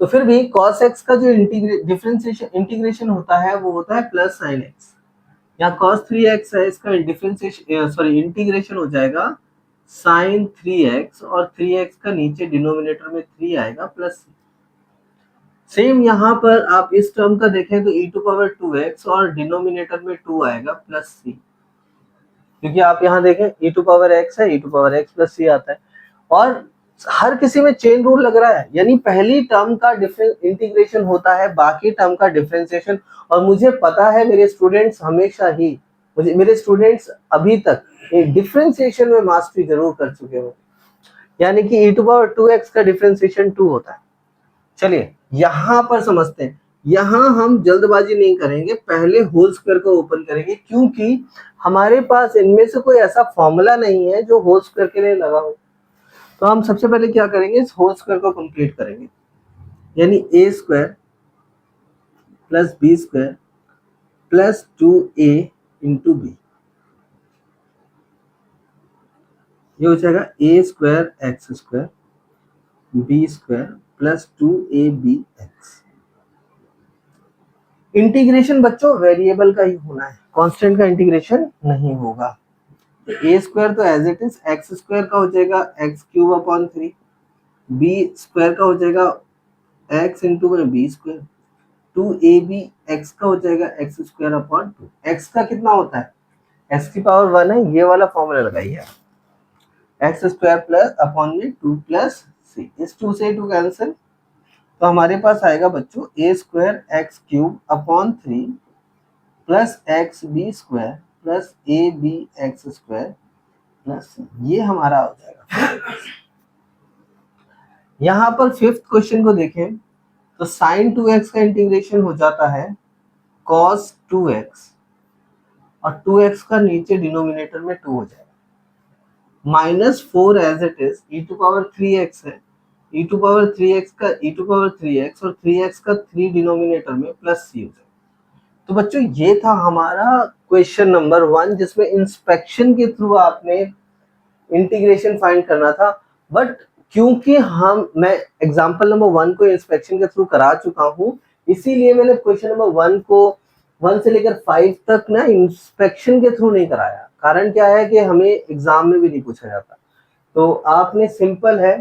S1: तो फिर भी cos x का जो डिफरेंशिएशन इंटीग्रेशन होता है वो होता है प्लस साइन x। यहाँ cos 3x है, इसका डिफरेंशिएशन इंटीग्रेशन हो जाएगा साइन 3x, और 3x का नीचे डिनोमिनेटर में 3 आएगा प्लस। सेम यहाँ पर आप इस टर्म का देखें तो e टू पावर 2x और डिनोमिनेटर में 2 आएगा प्लस c। क्योंकि आप यहाँ देखें e टू पावर x है, e to power x plus c आता है, और हर किसी में चेन रूल लग रहा है, यानी पहली टर्म का इंटीग्रेशन होता है, बाकी टर्म का डिफरेंशिएशन। और मुझे पता है मेरे स्टूडेंट्स हमेशा ही, मेरे स्टूडेंट्स अभी तक एक डिफरेंशिएशन में मास्टरी जरूर कर चुके हो, यानी कि e टू पावर 2x का डिफरेंशिएशन 2 होता है। चलिए यहाँ पर समझते हैं, यहाँ हम जल्दबाजी नहीं करेंगे, पहले होल स्क्वायर को ओपन करेंगे, क्योंकि हमारे पास इनमें से कोई ऐसा फॉर्मूला नहीं है जो होल स्क्वायर के लिए लगा हो। तो हम सबसे पहले क्या करेंगे, इस होल स्क्वायर को कंप्लीट करेंगे, यानी a square plus b square plus 2a into b, ये हो जाएगा a square x square b square plus 2ab x। Integration बच्चों वेरिएबल का ही होना है, कांस्टेंट का इंटीग्रेशन नहीं होगा। ए स्क्वायर तो as it is x square का हो जाएगा x cube upon 3, b square का हो जाएगा एक्स इंटू में बी स्क्वायर, 2ab x का हो जाएगा एक्स स्क्वायर अपॉन 2। एक्स का कितना होता है, एक्स की पावर 1 है, ये वाला फॉर्मूला लगाइए, एक्स स्क्वायर प्लस अपॉन में 2 प्लस सी, इस 2 से 2 कैंसिल, तो हमारे पास आएगा बच्चों a square x cube upon 3 plus x b square plus a b x square plus, ये हमारा हो जाएगा। यहाँ पर फिफ्थ क्वेश्चन को देखें तो साइन 2x का इंटीग्रेशन हो जाता है cos 2x, और 2x का नीचे डिनोमिनेटर में 2 हो जाएगा, minus 4 as it is e to power 3x है, e टू पावर 3x का e टू पावर 3x और 3x का 3 डिनोमिनेटर में प्लस c हो जाएगा। तो बच्चों ये था हमारा क्वेश्चन नंबर 1, जिसमें इंस्पेक्शन के थ्रू आपने इंटीग्रेशन फाइंड करना था। बट क्योंकि मैं एग्जांपल नंबर 1 को इंस्पेक्शन के थ्रू करा चुका हूँ, इसीलिए मैंने क्वेश्चन नंबर 1 को 1 से लेकर 5 तक ना इंस्पेक्शन के थ्रू नहीं कराया। कारण क्या है कि हमें एग्जाम में भी नहीं पूछा जाता, तो आपने सिंपल है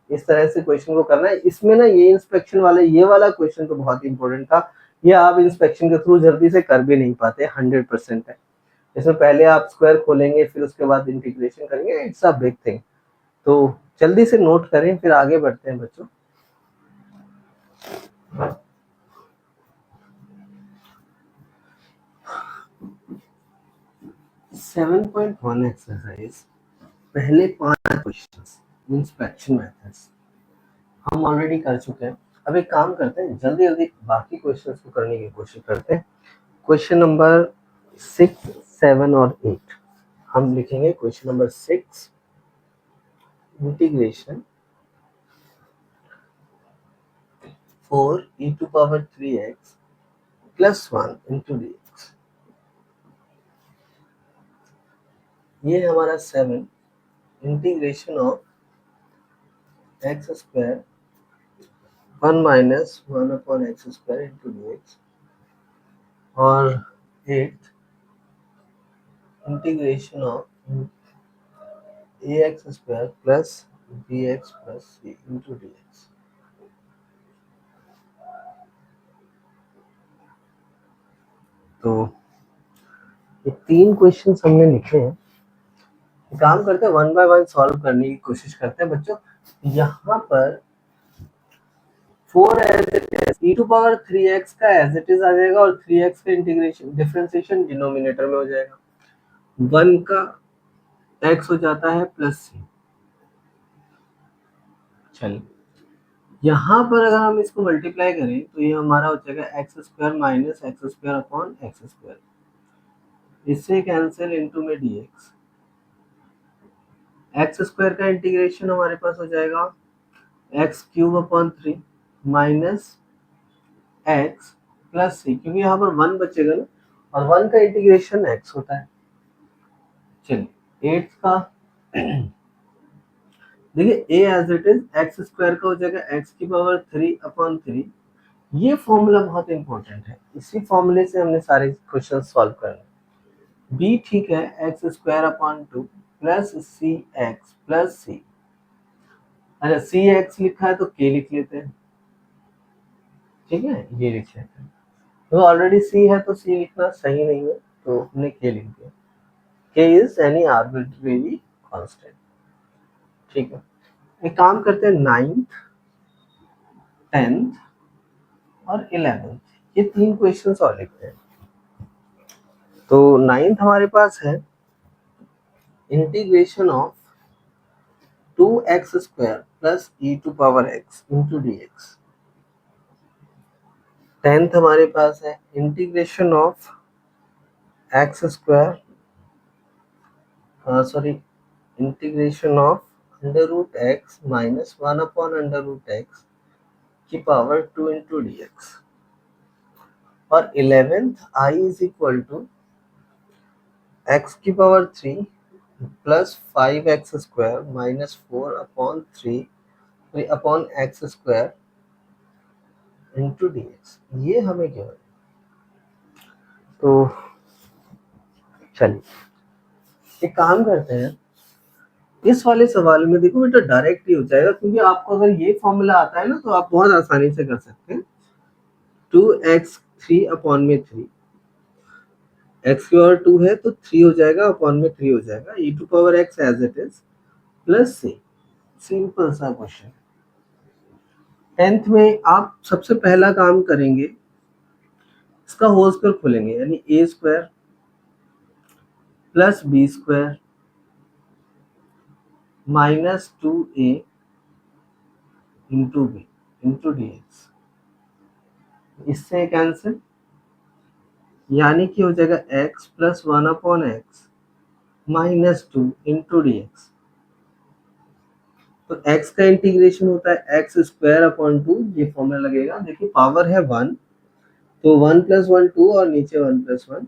S1: इस तरह से क्वेश्चन को करना है। इसमें ना ये इंस्पेक्शन वाला ये वाला क्वेश्चन तो बहुत इंपॉर्टेंट था, ये आप इंस्पेक्शन के थ्रू जल्दी से कर भी नहीं पाते, 100% है। इसमें पहले आप स्क्वायर खोलेंगे, फिर उसके बाद इंटीग्रेशन करेंगे, इट्स अ बिग थिंग। तो जल्दी से नोट करें, फिर आगे बढ़ते हैं बच्चों। सेवन पॉइंट वन एक्सरसाइज, पहले 5 क्वेश्चंस इंस्पेक्शन मेथड्स हम ऑलरेडी कर चुके हैं। अब एक काम करते हैं, जल्दी जल्दी बाकी क्वेश्चंस को करने की कोशिश करते हैं। क्वेश्चन नंबर 6, 7 और 8 हम लिखेंगे। Question number 6, integration 4 e to power 3x plus 1 into dx, ये हमारा 7 integration of x square 1 minus 1 upon x square into dx, और 8 integration of ax square plus bx plus c into dx। तो ये 3 क्वेश्चंस हमने लिखे हैं। काम करते हैं, 1 बाय 1 सॉल्व करने की कोशिश करते हैं बच्चों। यहाँ पर 4 as it is e to power 3x का एज इट इज आ जाएगा, और 3x का इंटीग्रेशन डिफरेंशिएशन डिनोमिनेटर में हो जाएगा, 1 का x हो जाता है प्लस c। चलिए यहाँ पर अगर हम इसको मल्टीप्लाई करें तो ये हमारा हो जाएगा x square minus x square upon x square, इससे कैंसिल इनटू में dx। एक्स स्क्वायर का इंटीग्रेशन हमारे पास हो जाएगा x cube upon 3 minus x plus C, क्योंकि यहाँ पर 1 बचेगा ना, और 1 का इंटीग्रेशन x होता है। चलिए 8 का देखिए a as it is x square का हो जाएगा x की पावर 3 अपॉन 3। ये फॉर्मूला बहुत इंपॉर्टेंट है, इसी फॉर्मूले से हमने सारे क्वेश्चन सॉल्व करने। b ठीक है, एक्स स्क्वायर अपॉन 2 प्लस सी एक्स प्लस सी। अच्छा सी एक्स लिखा है तो k लिख लेते हैं, ठीक है, ये लिख लेते हैं। तो ऑलरेडी c है तो c लिखना सही नहीं है, तो हमने k लिख दिया। k is any arbitrary constant. ठीक है, एक काम करते हैं, 9th 10th और 11th ये 3 क्वेश्चंस और लिखते हैं। तो 9th हमारे पास है integration of 2x square plus e to power x into dx। 10th हमारे पास है integration of x square integration of under root x minus 1 upon under root x की पावर 2 इंटू dx। और 11th i is equal to x की power 3 plus 5x square minus 4 upon 3 upon x square into dx। ये हमें क्या है, तो चलिए एक काम करते हैं, इस वाले सवाल में देखो बेटा डायरेक्ट ही हो जाएगा, क्योंकि आपको अगर ये फॉर्मूला आता है ना तो आप बहुत आसानी से कर सकते हैं। 2x 3 अपॉन में 3, x की पावर 2 है तो 3 हो जाएगा, अपॉन में 3 हो जाएगा, e to power x as it is plus c। Simple सा क्वेश्चन। 10th में आप सबसे पहला काम करेंगे, इसका होल स्क्वायर खोलेंगे, यानी a square plus b square minus 2a into b into dx। इससे कैंसिल, यानी कि हो जाएगा x plus 1 upon x minus 2 into dx। तो x का इंटीग्रेशन होता है एक्स स्क्वायर अपॉन 2, ये फॉर्मूला लगेगा। देखिए पावर है 1 तो 1 प्लस 1 2 और नीचे 1 plus 1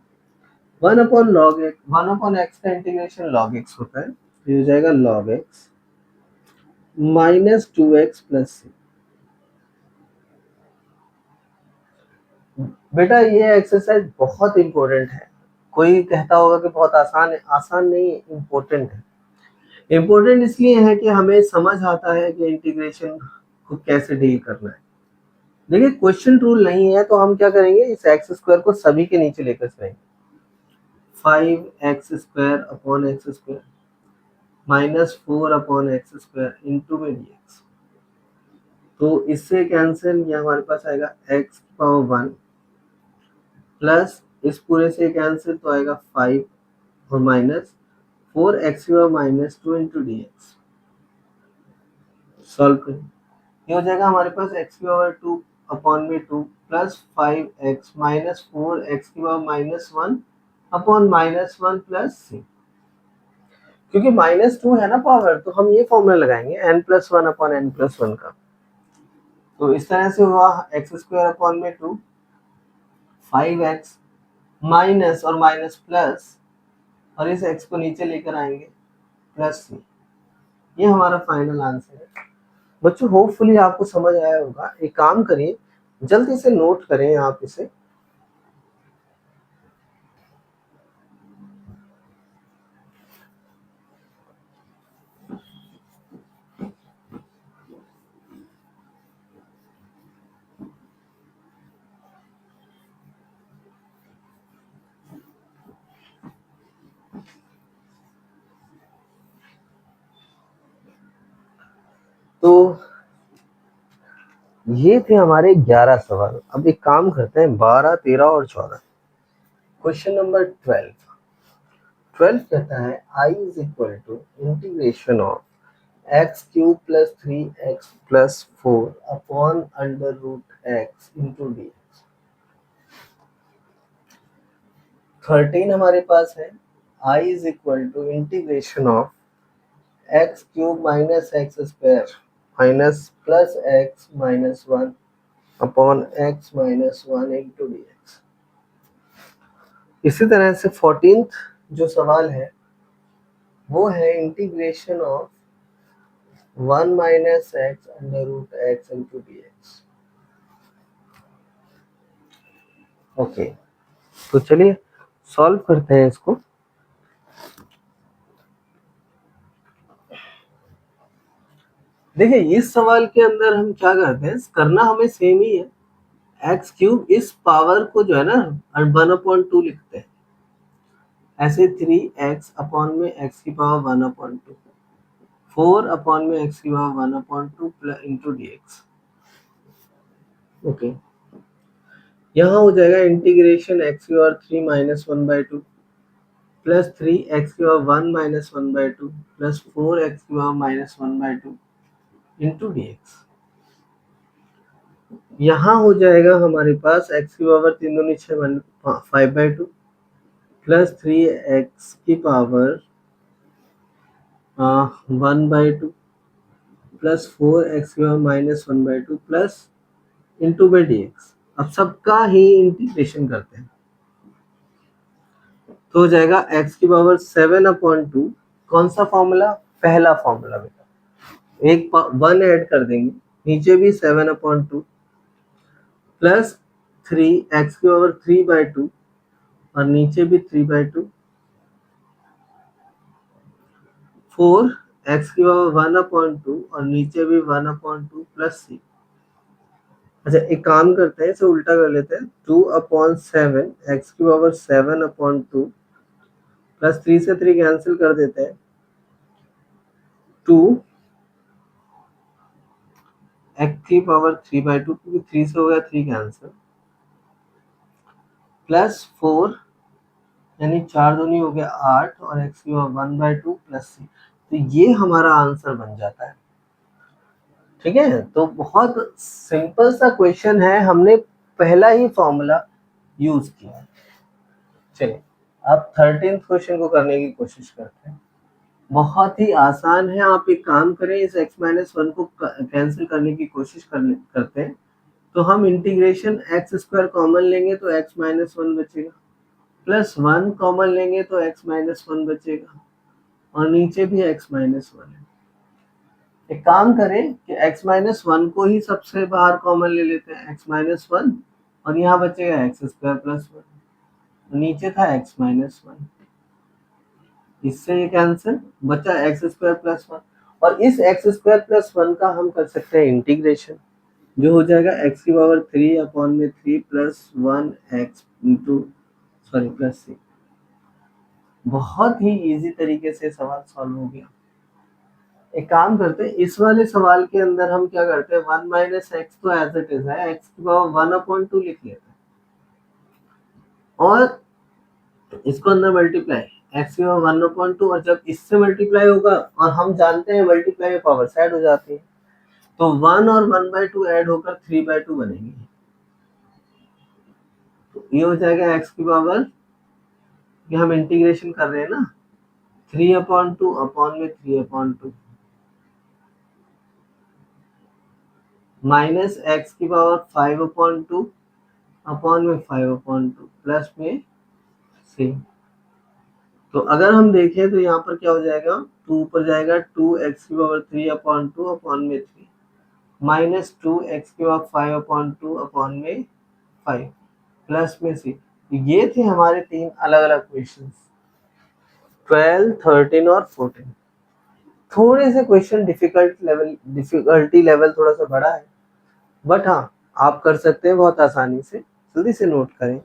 S1: 1 upon log x, 1 upon x का इंटीग्रेशन लॉग एक्स होता है, ये हो जाएगा log x minus 2x plus C. बेटा ये एक्सरसाइज बहुत इंपॉर्टेंट है। कोई कहता होगा कि बहुत आसान है, आसान नहीं है, इम्पोर्टेंट है। इम्पोर्टेंट इसलिए है कि हमें समझ आता है कि इंटीग्रेशन को कैसे डील करना है। देखिए क्वेश्चन रूल नहीं है तो हम क्या करेंगे, इस एक्स स्क्वायर को सभी के नीचे लेकर जाएंगे, 5x square upon x square minus 4 upon x square into में dx। तो इससे कैंसिल, ये हमारे पास आएगा x पावर 1 प्लस इस पूरे से कैंसिल तो आएगा 5 और minus 4x power minus 2 into dx। Solve करें, ये हो जाएगा हमारे पास x की पावर 2 अपॉन में 2 प्लस 5x माइनस 4x की power minus 1 upon minus 1 plus c। क्योंकि माइनस 2 है ना पावर, तो हम ये फॉर्मूला लगाएंगे n plus 1 upon n plus 1 का। तो इस तरह से हुआ एक्स स्क्वायर अपॉन में 2 5x माइनस और माइनस प्लस, और इस x को नीचे लेकर आएंगे प्लस c। ये हमारा फाइनल आंसर है। बच्चों होपफुली आपको समझ आया होगा। एक काम करिए, जल्दी से नोट करें आप इसे। तो ये थे हमारे 11 सवाल। अब एक काम करते हैं 12 13 और 14। क्वेश्चन नंबर 12 कहता है i is equal to integration of x cube plus 3x plus 4 upon under root x into d. 13 हमारे पास है i is equal to integration of x cube minus x square minus plus x minus 1 upon x minus 1 into d x. इसी तरह से 14th जो सवाल है वो है integration of 1 minus x under root x into d x. Okay, तो चलिए सॉल्व करते हैं इसको। देखिए इस सवाल के अंदर हम क्या करते हैं, करना हमें सेम ही है। एक्स क्यूब इस पावर को जो है ना 1/2 लिखते हैं, ऐसे 3x अपॉन में x की पावर 1/2, 4 अपॉन में x की power 1/2 plus into d x. Okay, यहाँ हो जाएगा इंटीग्रेशन x की पावर 3 माइनस 1/2 प्लस 3x की पावर 1 माइनस 1/2 प्लस 4x की power minus 1/2 into d x. यहाँ हो जाएगा हमारे पास x की पावर 3 दूनी 6 5/2 प्लस 3x की पावर 1/2 प्लस 4x की power minus 1/2 plus into by d x. अब सबका ही इंटीग्रेशन करते हैं तो हो जाएगा x की पावर 7/2। कौन सा फॉर्मूला? पहला फॉर्मूला बेटा, एक 1 ऐड कर देंगे, नीचे भी 7/2 प्लस 3x की पावर 3/2 और नीचे भी 3/2, 4x की पावर 1/2 और नीचे भी 1/2 प्लस c। अच्छा, एक काम करते हैं, इसे उल्टा कर लेते हैं, 2/7 x की पावर 7/2 प्लस 3 से 3 कैंसिल कर देते हैं, 2 x की पावर 3/2 क्योंकि 3 से हो गया 3 कैंसिल प्लस 4 यानी 4 दूनी हो गया 8 और x की पावर 1/2 प्लस c। तो ये हमारा आंसर बन जाता है। ठीक है, तो बहुत सिंपल सा क्वेश्चन है, हमने पहला ही फॉर्मूला यूज किया। चलिए अब 13th क्वेश्चन को करने की कोशिश करते हैं। बहुत ही आसान है, आप एक काम करें, इस x-1 को कैंसिल करने की कोशिश करते हैं तो हम इंटीग्रेशन x² कॉमन लेंगे तो x-1 बचेगा, प्लस 1 कॉमन लेंगे तो x-1 बचेगा और नीचे भी x-1 है। एक काम करें कि x-1 को ही सबसे बाहर कॉमन ले लेते हैं, x-1 और यहाँ बचेगा x² प्लस 1, नीचे था x-1, इससे ये कैंसिल, बचा x² प्लस 1 और इस x² प्लस 1 का हम कर सकते हैं इंटीग्रेशन, जो हो जाएगा x की power 3/3 plus 1x into plus c। बहुत ही इजी तरीके से सवाल सॉल्व हो गया। एक काम करते हैं, इस वाले सवाल के अंदर हम क्या करते हैं, 1 माइनस एक्स तो एज इट इज है, एक्स की पावर 1/2 लिख लेते हैं और इसको अंदर मल्टीप्लाई, एक्स की पावर 1/2 और जब इससे मल्टीप्लाई होगा और हम जानते हैं मल्टीप्लाई में पावर ऐड हो जाती है तो 1 और 1/2 ऐड होकर 3/2 बनेंगे। तो ये हो जाएगा एक्स की पावर, ये हम इंटीग्रेशन कर रहे हैं ना, 3/2 अपॉन में 3/2 माइनस एक्स की पावर 5/2 अपॉन में 5/2 प्लस में c। तो अगर हम देखें तो यहाँ पर क्या हो जाएगा, 2 ऊपर जाएगा, 2x की पावर 3/2 अपॉन में 3 माइनस 2x की पावर 5/2 अपॉन में 5 प्लस में c। ये थे हमारे 3 अलग अलग क्वेश्चन, 12, 13 और 14। थोड़े से क्वेश्चन डिफिकल्टी लेवल थोड़ा सा बड़ा है, बट हाँ आप कर सकते हैं बहुत आसानी से। जल्दी से नोट करें।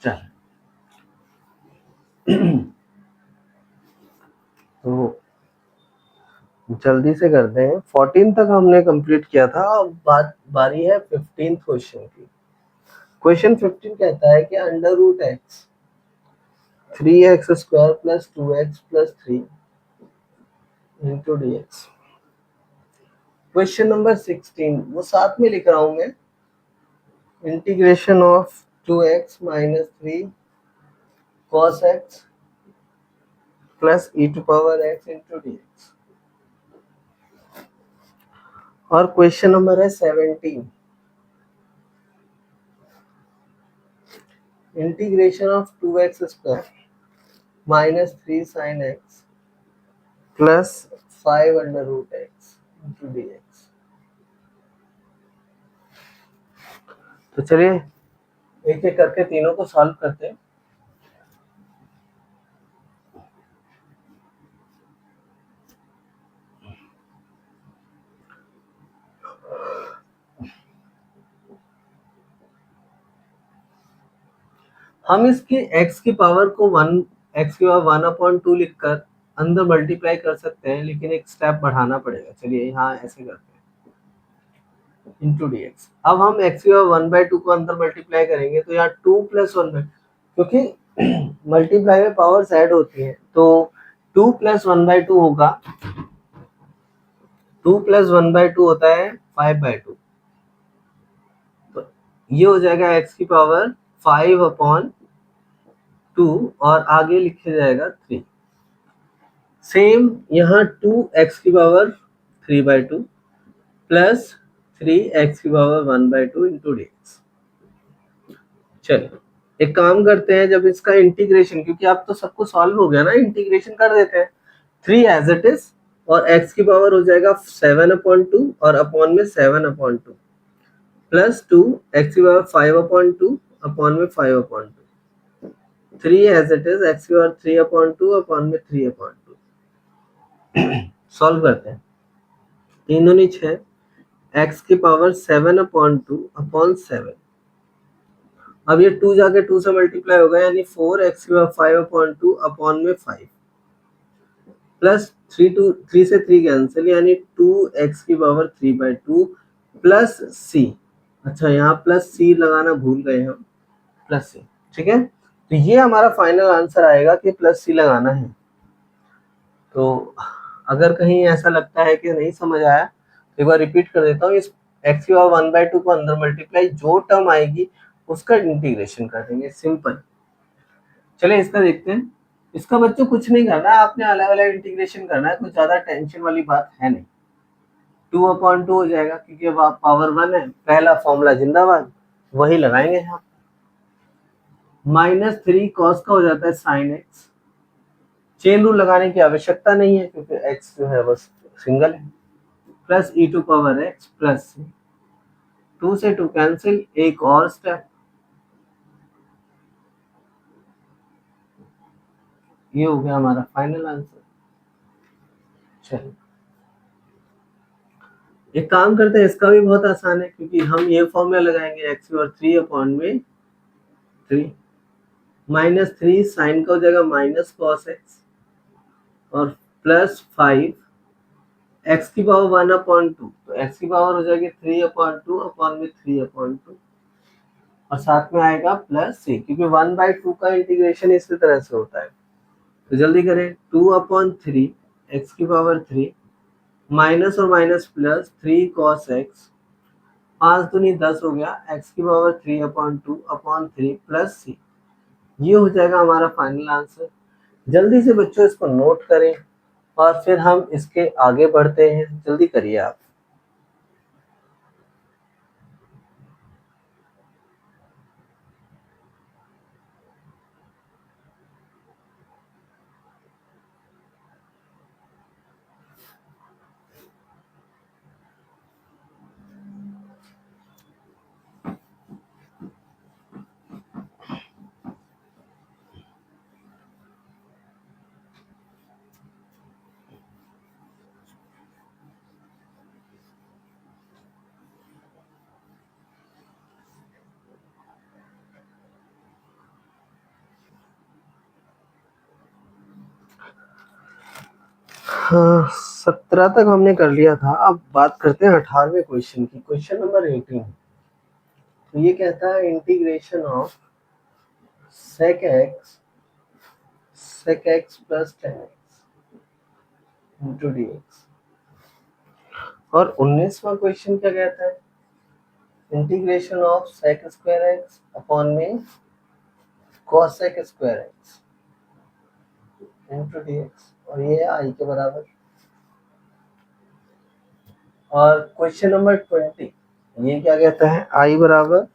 S1: चल तो जल्दी से करते हैं, 14 तक हमने कंप्लीट किया था, अब बारी है 15 क्वेश्चन की। क्वेश्चन 15 कहता है कि under root x 3x² plus 2x plus 3 into d x. Question number 16 वो साथ में लिख रहा हूं मैं, integration of 2x minus 3 cos x plus e to power x into d x. और क्वेश्चन नंबर है 17, integration of 2x² minus 3 sin x plus 5 under root x into d x. तो चलिए एक एक करके तीनों को सॉल्व करते हैं। हम इसकी x की पावर को 1/2 लिखकर अंदर मल्टीप्लाई कर सकते हैं, लेकिन एक स्टेप बढ़ाना पड़ेगा। चलिए यहाँ ऐसे करते हैं, इंटू डी एक्स। अब हम x की पावर 1/2 को अंदर मल्टीप्लाई करेंगे तो यहाँ 2 + 1/2, क्योंकि मल्टीप्लाई में पावर्स ऐड होती हैं, तो 2 + 1/2 होगा। 2 + 1/2 होता है 5/2। तो ये हो जाएगा x की पावर 5/2 और आगे लिखे जाएगा 3। सेम यहाँ 2x की पावर 3/2 प्लस 3x की पावर 1/2 इंटू डी एक्स। चलो एक काम करते हैं, जब इसका इंटीग्रेशन, क्योंकि अब तो सब कुछ सॉल्व हो गया ना, इंटीग्रेशन कर देते हैं। 3 एज इट इज और x की पावर हो जाएगा 7/2 और अपॉन में 7/2 प्लस 2 x की पावर 5/2 अपॉन में 5/2 3 एज इट इज x की पावर 3/2 अपॉन में 3/2। सॉल्व करते हैं। 3 दूनी 6, x की पावर 7/2 अपॉन 7। अब ये 2 जाके 2 से मल्टीप्लाई होगा, यानी 4x की पावर 5/2 अपॉन में 5 प्लस 3 से 3 कैंसिल, यानी 2x की पावर 3/2 प्लस c। अच्छा यहाँ प्लस c लगाना भूल गए हम, प्लस c। ठीक है, तो ये हमारा फाइनल आंसर आएगा कि प्लस c लगाना है। तो अगर कहीं ऐसा लगता है कि नहीं समझ आया, एक बार रिपीट कर देता हूँ। इस x की पावर 1/2 को अंदर मल्टीप्लाई, जो टर्म आएगी उसका इंटीग्रेशन कर देंगे, सिंपल। चलिए इसका देखते हैं। इसका बच्चों कुछ नहीं करना है, आपने अलग अलग इंटीग्रेशन करना है, कुछ ज्यादा टेंशन वाली बात है नहीं। 2/2 हो जाएगा, क्योंकि अब आप पावर 1 है, पहला फॉर्मूला जिंदाबाद, वही लगाएंगे यहाँ। -3 cos का हो जाता है sin x। चेन रूल लगाने की आवश्यकता नहीं है, क्योंकि x जो है बस सिंगल है। प्लस e⁻x प्लस 2 से 2 कैंसिल, एक और स्टेप, ये हो गया हमारा फाइनल आंसर। चलिए एक काम करते हैं, इसका भी बहुत आसान है, क्योंकि हम ये फॉर्मूला लगाएंगे x की पावर 3/3 -3 साइन का हो जाएगा -cos x और प्लस 5 x की पावर 1/2, तो x की पावर हो जाएगी 3/2 अपॉन में 3/2 और साथ में आएगा प्लस c, क्योंकि 1/2 का इंटीग्रेशन इसी तरह से होता है। तो जल्दी करें, 2/3 x की पावर 3 माइनस और माइनस प्लस 3 cos x, 5 दूनी 10 हो गया, x की पावर 3/2 अपॉन 3 प्लस c। ये हो जाएगा हमारा फाइनल आंसर। जल्दी से बच्चों इसको नोट करें और फिर हम इसके आगे बढ़ते हैं। जल्दी करिए आप। हाँ, 17 तक हमने कर लिया था। अब बात करते हैं 18वें क्वेश्चन की, क्वेश्चन नंबर 18। तो ये कहता है integration of sec x plus 10x into d x. और 19वां क्वेश्चन क्या कहता है, integration of sec square x upon में cosec square x into d x, और ये आई के बराबर। और क्वेश्चन नंबर 20 ये क्या कहता है, आई बराबर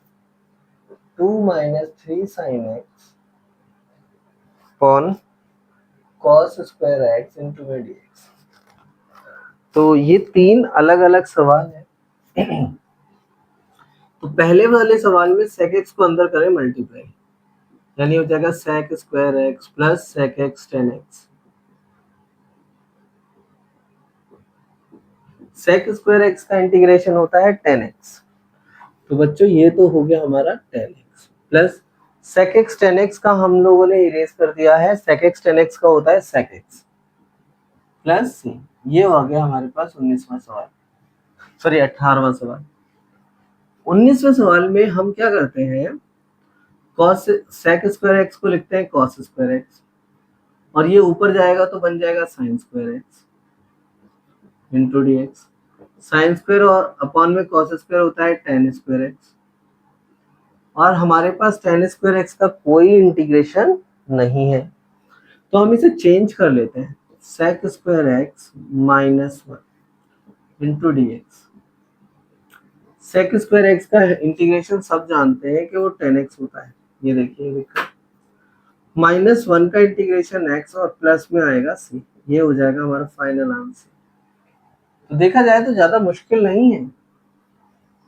S1: 2 - 3 sin x upon cos square x into में डी एक्स। तो ये 3 अलग अलग सवाल है। तो पहले वाले सवाल में sec x को अंदर करें मल्टीप्लाई, यानी हो जाएगा sec square x plus sec x tan x। sec square x का इंटीग्रेशन होता है tan x। तो बच्चों ये तो हो गया हमारा tan x plus sec x tan x का हम लोगों ने इरेज कर दिया है। sec x tan x का होता है sec x प्लस c। ये हो गया हमारे पास 19वां सवाल, सॉरी 18वां सवाल। 19वें सवाल में हम क्या करते हैं, cos sec स्क्वायर x को लिखते हैं cos स्क्वायर x, और ये ऊपर जाएगा तो बन जाएगा sin square x into d x. Sine square और अपॉन में cos स्क्वायर होता है tan स्क्वायर x, और हमारे पास tan स्क्वायर x का कोई इंटीग्रेशन नहीं है, तो हम इसे चेंज कर लेते हैं sec square x minus 1 into d x. Sec square x का इंटीग्रेशन सब जानते हैं कि वो 10x होता है। ये देखिए लिखा माइनस 1 का इंटीग्रेशन x और प्लस में आएगा c। ये हो जाएगा हमारा फाइनल आंसर। तो देखा जाए तो ज्यादा मुश्किल नहीं है।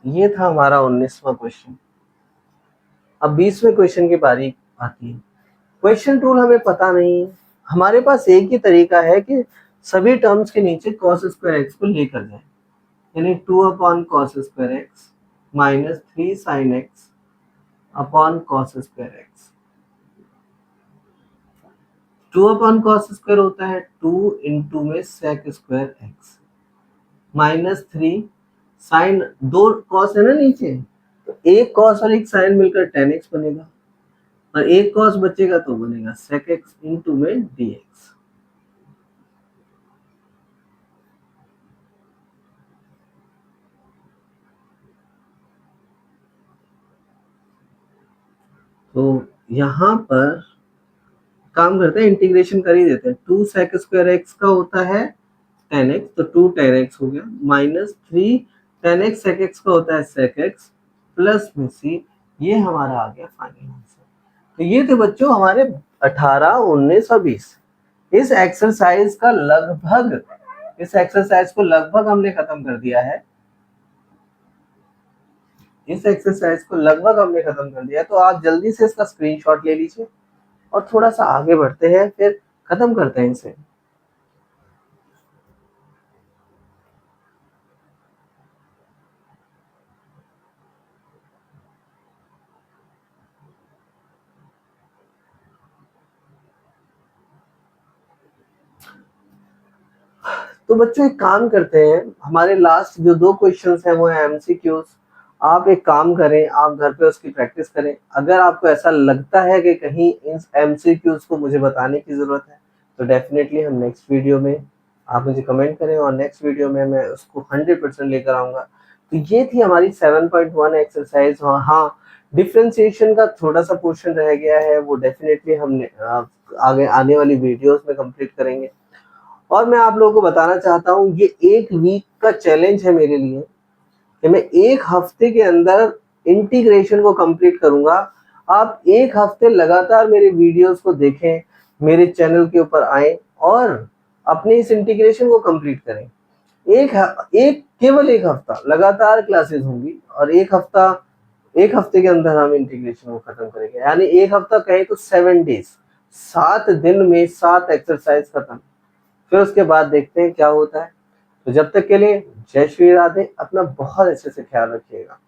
S1: ये था हमारा 19वां क्वेश्चन। अब 20वें क्वेश्चन की बारी आती है। क्वेश्चन रूल हमें पता नहीं है, हमारे पास एक ही तरीका है कि सभी टर्म्स के नीचे cos स्क्वायर x को लेकर जाए, यानी 2 upon cos square x minus 3 sin x upon cos square x। 2 upon cos square होता है 2 इंटू में sec square x minus 3 sine, 2 cos है ना नीचे, तो एक cos और एक sin मिलकर tan x बनेगा, और एक cos बचेगा तो बनेगा sec x इंटू में dx। तो यहाँ पर काम करते हैं, इंटीग्रेशन कर ही देते हैं। 2 sec स्क्वायर x का होता है tan x, तो 2 tan x हो गया, minus 3 tan x sec x का होता है sec x प्लस में c। ये हमारा आ गया फाइनल आंसर। तो ये थे बच्चों हमारे 18, 19 और 20। इस एक्सरसाइज को लगभग हमने खत्म कर दिया है। तो आप जल्दी से इसका स्क्रीनशॉट ले लीजिए और थोड़ा सा आगे बढ़ते हैं, फिर खत्म करते हैं इसे। तो बच्चों एक काम करते हैं, हमारे लास्ट जो 2 क्वेश्चंस हैं वो है एमसीक्यूज। आप एक काम करें, आप घर पे उसकी प्रैक्टिस करें। अगर आपको ऐसा लगता है कि कहीं इन एमसीक्यूज को मुझे बताने की जरूरत है, तो डेफिनेटली हम नेक्स्ट वीडियो में आप मुझे कमेंट करें और नेक्स्ट वीडियो में मैं उसको 100% लेकर आऊंगा। तो ये थी हमारी 7.1 एक्सरसाइज। हाँ, डिफरेंशिएशन का थोड़ा सा पोर्शन रह गया है, वो डेफिनेटली हम आगे आने वाली वीडियोस में कंप्लीट करेंगे। और मैं आप लोगों को बताना चाहता हूँ, ये 1 वीक का चैलेंज है मेरे लिए कि मैं 1 हफ्ते के अंदर इंटीग्रेशन को कंप्लीट करूंगा। आप 1 हफ्ते लगातार मेरे वीडियोस को देखें, मेरे चैनल के ऊपर आए और अपने इस इंटीग्रेशन को कंप्लीट करें। केवल 1 हफ्ता लगातार क्लासेस होंगी और 1 हफ्ते के अंदर हम इंटीग्रेशन को खत्म करेंगे। यानी 1 हफ्ता कहें तो 7 डेज, 7 दिन में 7 एक्सरसाइज खत्म। फिर उसके बाद देखते हैं क्या होता है। तो जब तक के लिए जय श्री राधे, अपना बहुत अच्छे से ख्याल रखिएगा।